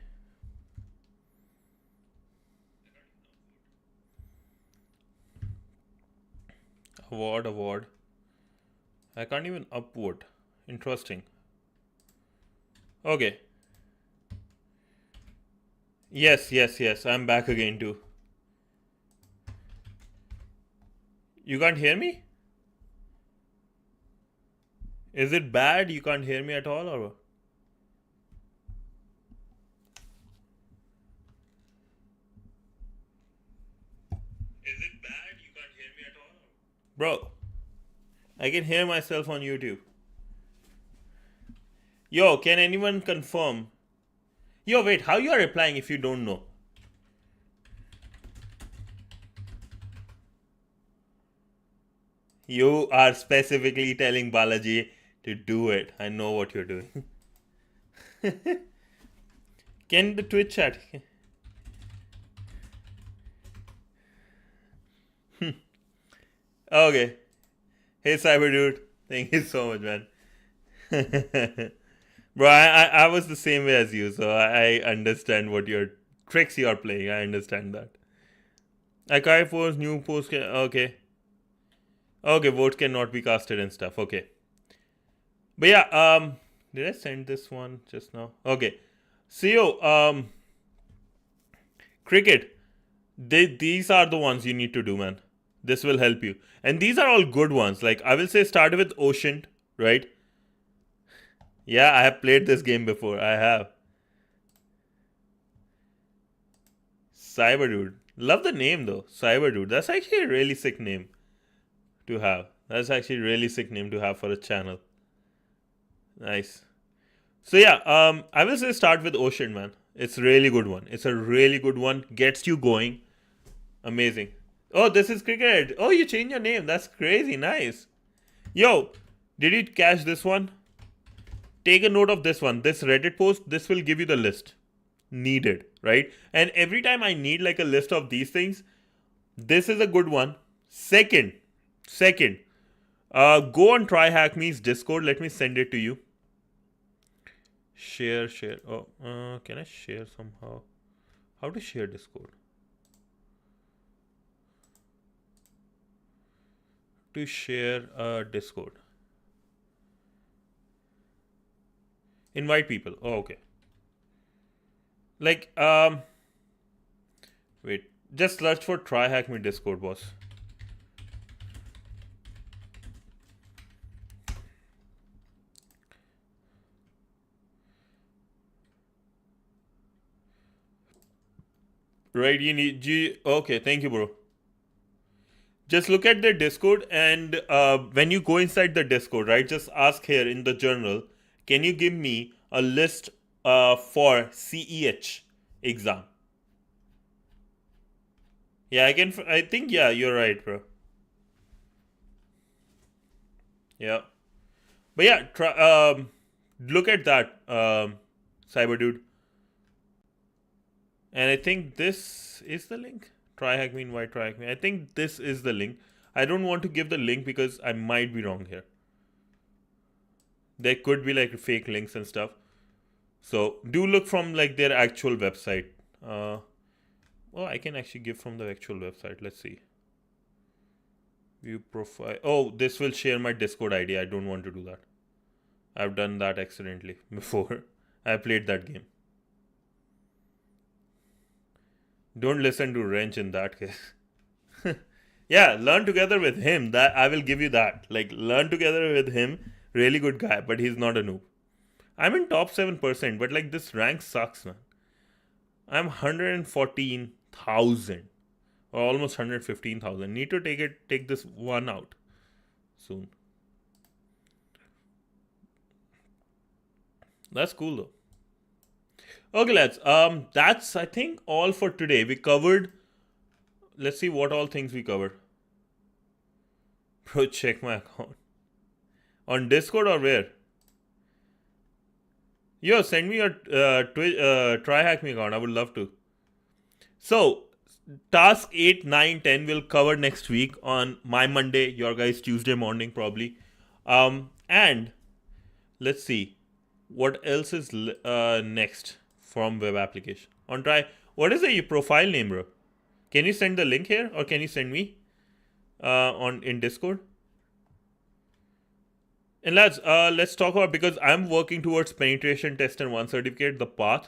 Award. I can't even upvote. Interesting. Okay. Yes. I'm back again too. You can't hear me? Is it bad? You can't hear me at all, or what? Is it bad? You can't hear me at all? Bro, I can hear myself on YouTube. Yo, can anyone confirm? Yo, wait, how you are replying if you don't know? You are specifically telling Balaji to do it. I know what you're doing. Can the Twitch chat? Okay. Hey, Cyber Dude. Thank you so much, man. Bro, I was the same way as you, so I understand what your tricks you are playing. I understand that. Archive post, new post. Okay. Okay, votes cannot be casted and stuff. Okay. But yeah, did I send this one just now? Okay. CEO, Cricket, these are the ones you need to do, man. This will help you. And these are all good ones. Like, I will say start with Ocean, right? Yeah, I have played this game before. I have. Cyber Dude. Love the name though. Cyber Dude. That's actually a really sick name to have. That's actually a really sick name to have for a channel. Nice. So yeah, I will say start with Ocean, man. It's a really good one. It's a really good one. Gets you going. Amazing. Oh, this is Cricket. Oh, you changed your name. That's crazy. Nice. Yo, did you catch this one? Take a note of this one. This Reddit post, this will give you the list needed, right? And every time I need like a list of these things, this is a good one. Second, go on TryHackMe's Discord. Let me send it to you. Share. Oh, can I share somehow? How to share Discord? To share Discord. Invite people. Oh, okay. Like, wait. Just search for TryHackMe Discord, boss. Right, you need okay, thank you, bro. Just look at the Discord, and when you go inside the Discord, right, just ask here in the journal, can you give me a list for CEH exam? Yeah, I think, yeah, you're right, bro. Yeah. But yeah, look at that, Cyber Dude. And I think this is the link. TryHackMe, invite TryHackMe. I think this is the link. I don't want to give the link because I might be wrong here. There could be like fake links and stuff. So do look from like their actual website. Well, I can actually give from the actual website. Let's see. View profile. Oh, this will share my Discord ID. I don't want to do that. I've done that accidentally before. I played that game. Don't listen to Wrench in that case. Yeah, learn together with him. That I will give you that. Like, learn together with him. Really good guy, but he's not a noob. I'm in top 7%, but like this rank sucks, man. I'm 114,000 or almost 115,000. Need to take this one out soon. That's cool though. Okay, lads. That's I think all for today. We covered. Let's see what all things we covered. Bro, check my account. On Discord or where? Yo, send me your TryHackMe account. I would love to. So, task 8, 9, 10 will cover next week on my Monday, your guys' Tuesday morning probably. And let's see what else is next from web application. On try, what is your profile name, bro? Can you send the link here, or can you send me in Discord? And let's talk about, because I'm working towards penetration test and 1 certificate, the path.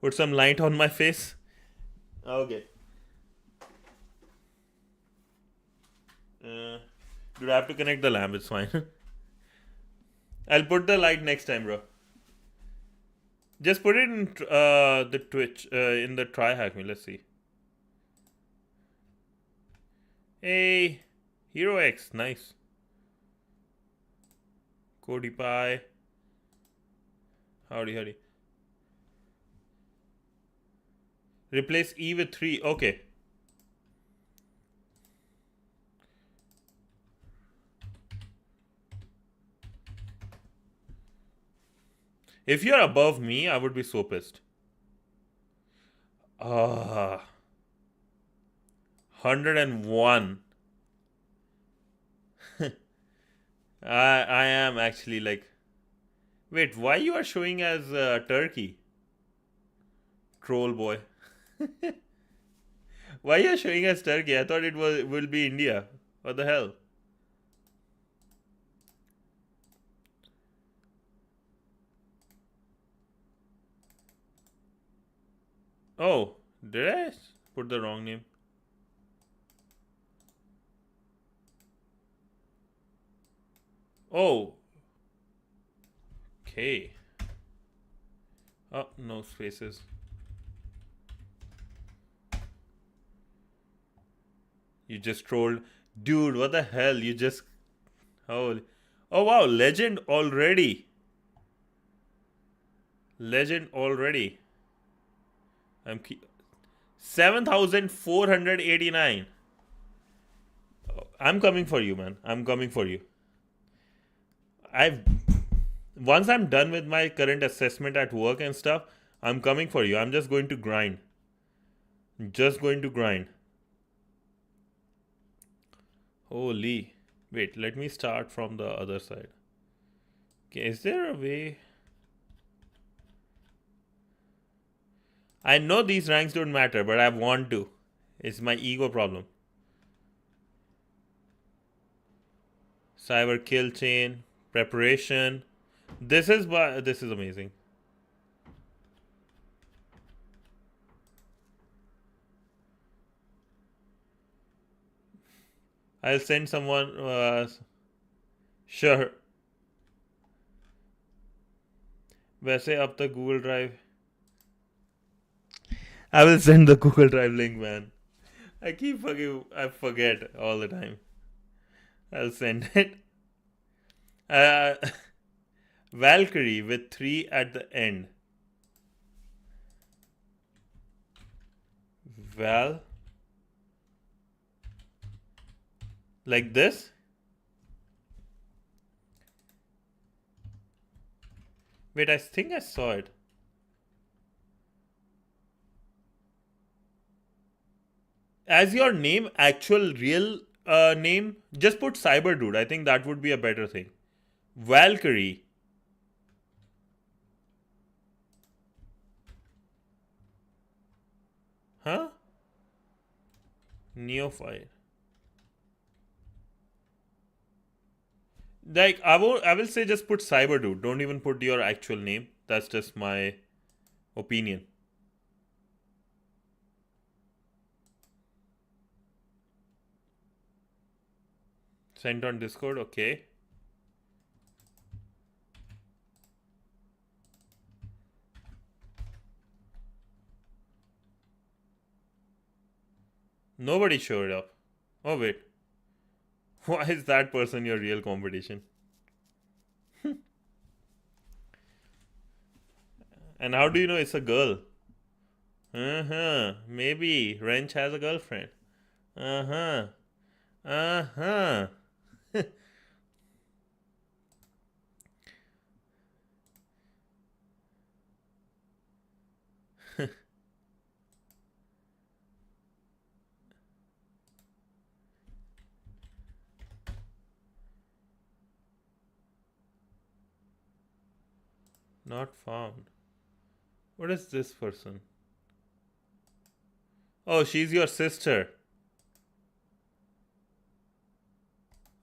Put some light on my face. Okay. Dude, I have to connect the lamp. It's fine. I'll put the light next time, bro. Just put it in the Twitch, in the try hack me. Let's see. Hey, Hero X, nice. Cody Pie. Howdy. Replace E with 3. Okay. If you're above me, I would be so pissed. 101. I am actually like... Wait, why you are showing as Turkey? Troll boy. Why you are showing as Turkey? I thought it will be India. What the hell? Oh, did I put the wrong name? Oh. Okay. Oh, no spaces. You just trolled. Dude, what the hell? You just... Oh wow, legend already. Legend already. 7,489. I'm coming for you, man. I'm coming for you. Once I'm done with my current assessment at work and stuff, I'm coming for you. I'm just going to grind. Holy. Wait, let me start from the other side. Okay, is there a way? I know these ranks don't matter, but I want to. It's my ego problem. Cyber kill chain, preparation. This is amazing. I'll send someone. Sure. वैसे अब तक Google Drive. I will send the Google Drive link, man. I forget all the time. I'll send it. Valkyrie with 3 at the end. Val. Like this. Wait, I think I saw it. As your name, actual real name, just put Cyber Dude. I think that would be a better thing. Valkyrie. Huh? Neophyte. Like, I will say just put Cyber Dude. Don't even put your actual name. That's just my opinion. Sent on Discord, okay. Nobody showed up. Oh, wait. Why is that person your real competition? And how do you know it's a girl? Maybe Wrench has a girlfriend. Not found. What is this person? Oh, she's your sister.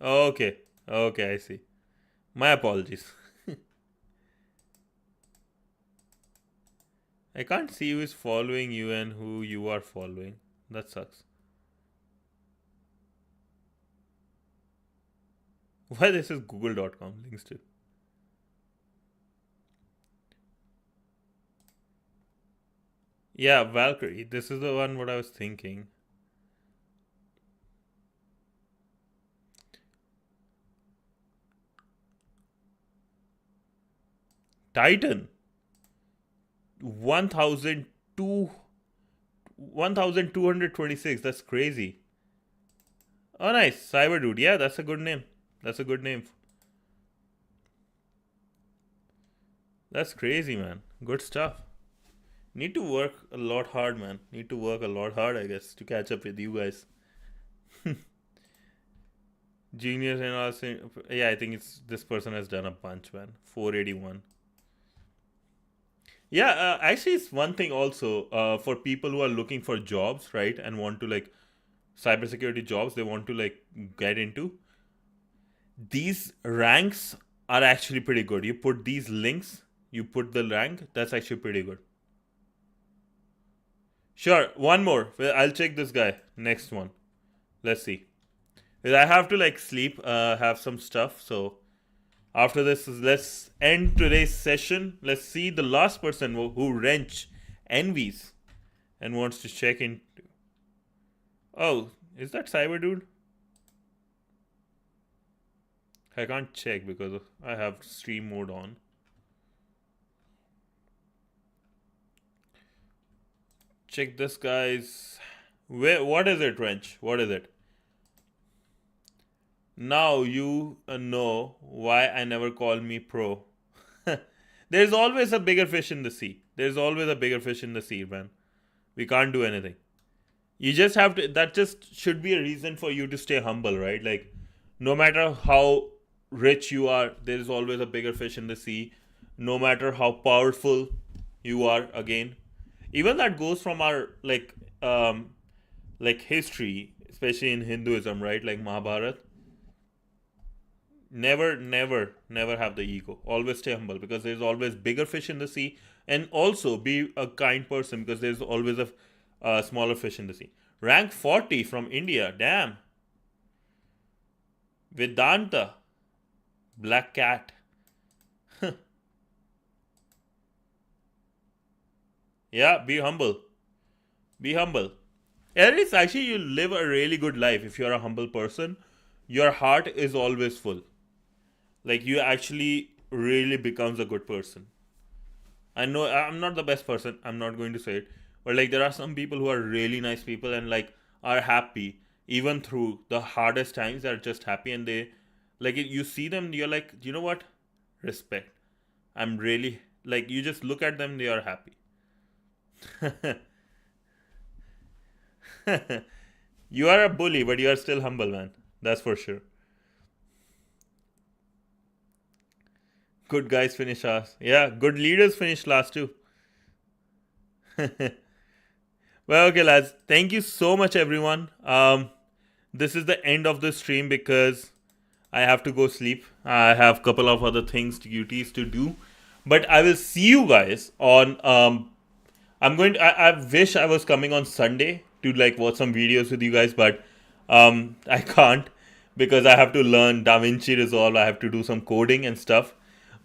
Oh, okay. Okay, I see. My apologies. I can't see who is following you and who you are following. That sucks. Why this is google.com links to? Yeah, Valkyrie. This is the one what I was thinking. Titan. 1226. That's crazy. Oh, nice. Cyber Dude. Yeah, that's a good name. That's a good name. That's crazy, man. Good stuff. Need to work a lot hard, man. Need to work a lot hard, I guess, to catch up with you guys. Genius and all. Yeah, I think this person has done a bunch, man. 481. Yeah, actually, it's one thing also for people who are looking for jobs, right, and want to like cybersecurity jobs they want to like get into. These ranks are actually pretty good. You put these links, you put the rank, that's actually pretty good. Sure, one more. I'll check this guy. Next one. Let's see. I have to like sleep, have some stuff, so after this, let's end today's session. Let's see the last person who Wrench envies and wants to check in. Oh, is that Cyber Dude? I can't check because I have stream mode on. Check this guy's. What is it, Wrench? What is it? Now you know why I never call me pro. There's always a bigger fish in the sea. There's always a bigger fish in the sea, man. We can't do anything. You just have to, that just should be a reason for you to stay humble, right? Like, no matter how rich you are, there's always a bigger fish in the sea. No matter how powerful you are, again. Even that goes from our, like history, especially in Hinduism, right? Like Mahabharata. Never have the ego. Always stay humble because there's always bigger fish in the sea. And also be a kind person because there's always a smaller fish in the sea. Rank 40 from India. Damn. Vedanta. Black Cat. Yeah, be humble. Be humble. At least actually you live a really good life if you're a humble person. Your heart is always full. Like you actually really becomes a good person. I know I'm not the best person. I'm not going to say it. But like there are some people who are really nice people and like are happy. Even through the hardest times, they're just happy and they like you see them, you're like, you know what? Respect. I'm really like you just look at them, they are happy. You are a bully, but you are still humble, man. That's for sure. Good guys finish last. Yeah, good leaders finish last too. Well, okay, lads. Thank you so much, everyone. This is the end of the stream because I have to go sleep. I have a couple of other things, duties to do. But I will see you guys on. I wish I was coming on Sunday to like watch some videos with you guys, but I can't because I have to learn DaVinci Resolve. I have to do some coding and stuff.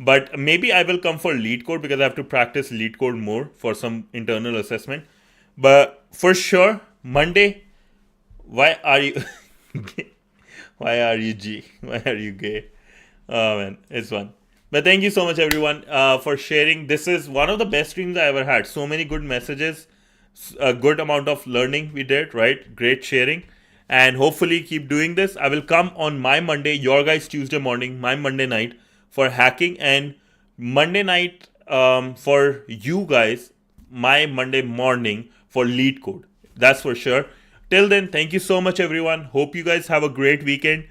But maybe I will come for LeetCode because I have to practice LeetCode more for some internal assessment. But for sure, Monday, why are you why are you G? Why are you gay? Oh man, it's fun. But thank you so much everyone for sharing. This is one of the best streams I ever had. So many good messages, a good amount of learning we did, right? Great sharing. And hopefully keep doing this. I will come on my Monday, your guys Tuesday morning, my Monday night for hacking, and Monday night for you guys, my Monday morning for LeetCode. That's for sure. Till then, thank you so much everyone. Hope you guys have a great weekend.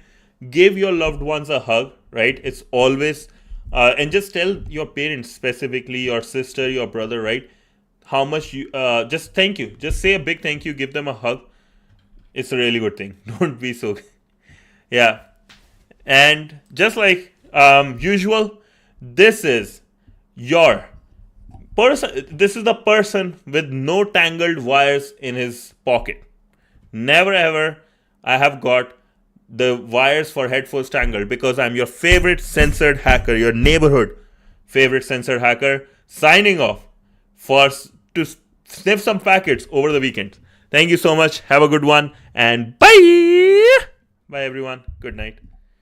Give your loved ones a hug, right? It's always, and just tell your parents, specifically your sister, your brother, right? How much you, just thank you. Just say a big thank you. Give them a hug. It's a really good thing. Don't be so, yeah. And just like usual, this is your person. This is the person with no tangled wires in his pocket. Never ever I have got the wires for headphones tangled, because I'm your favorite censored hacker, your neighborhood favorite censored hacker, signing off to sniff some packets over the weekend. Thank you so much. Have a good one, and bye. Bye everyone. Good night.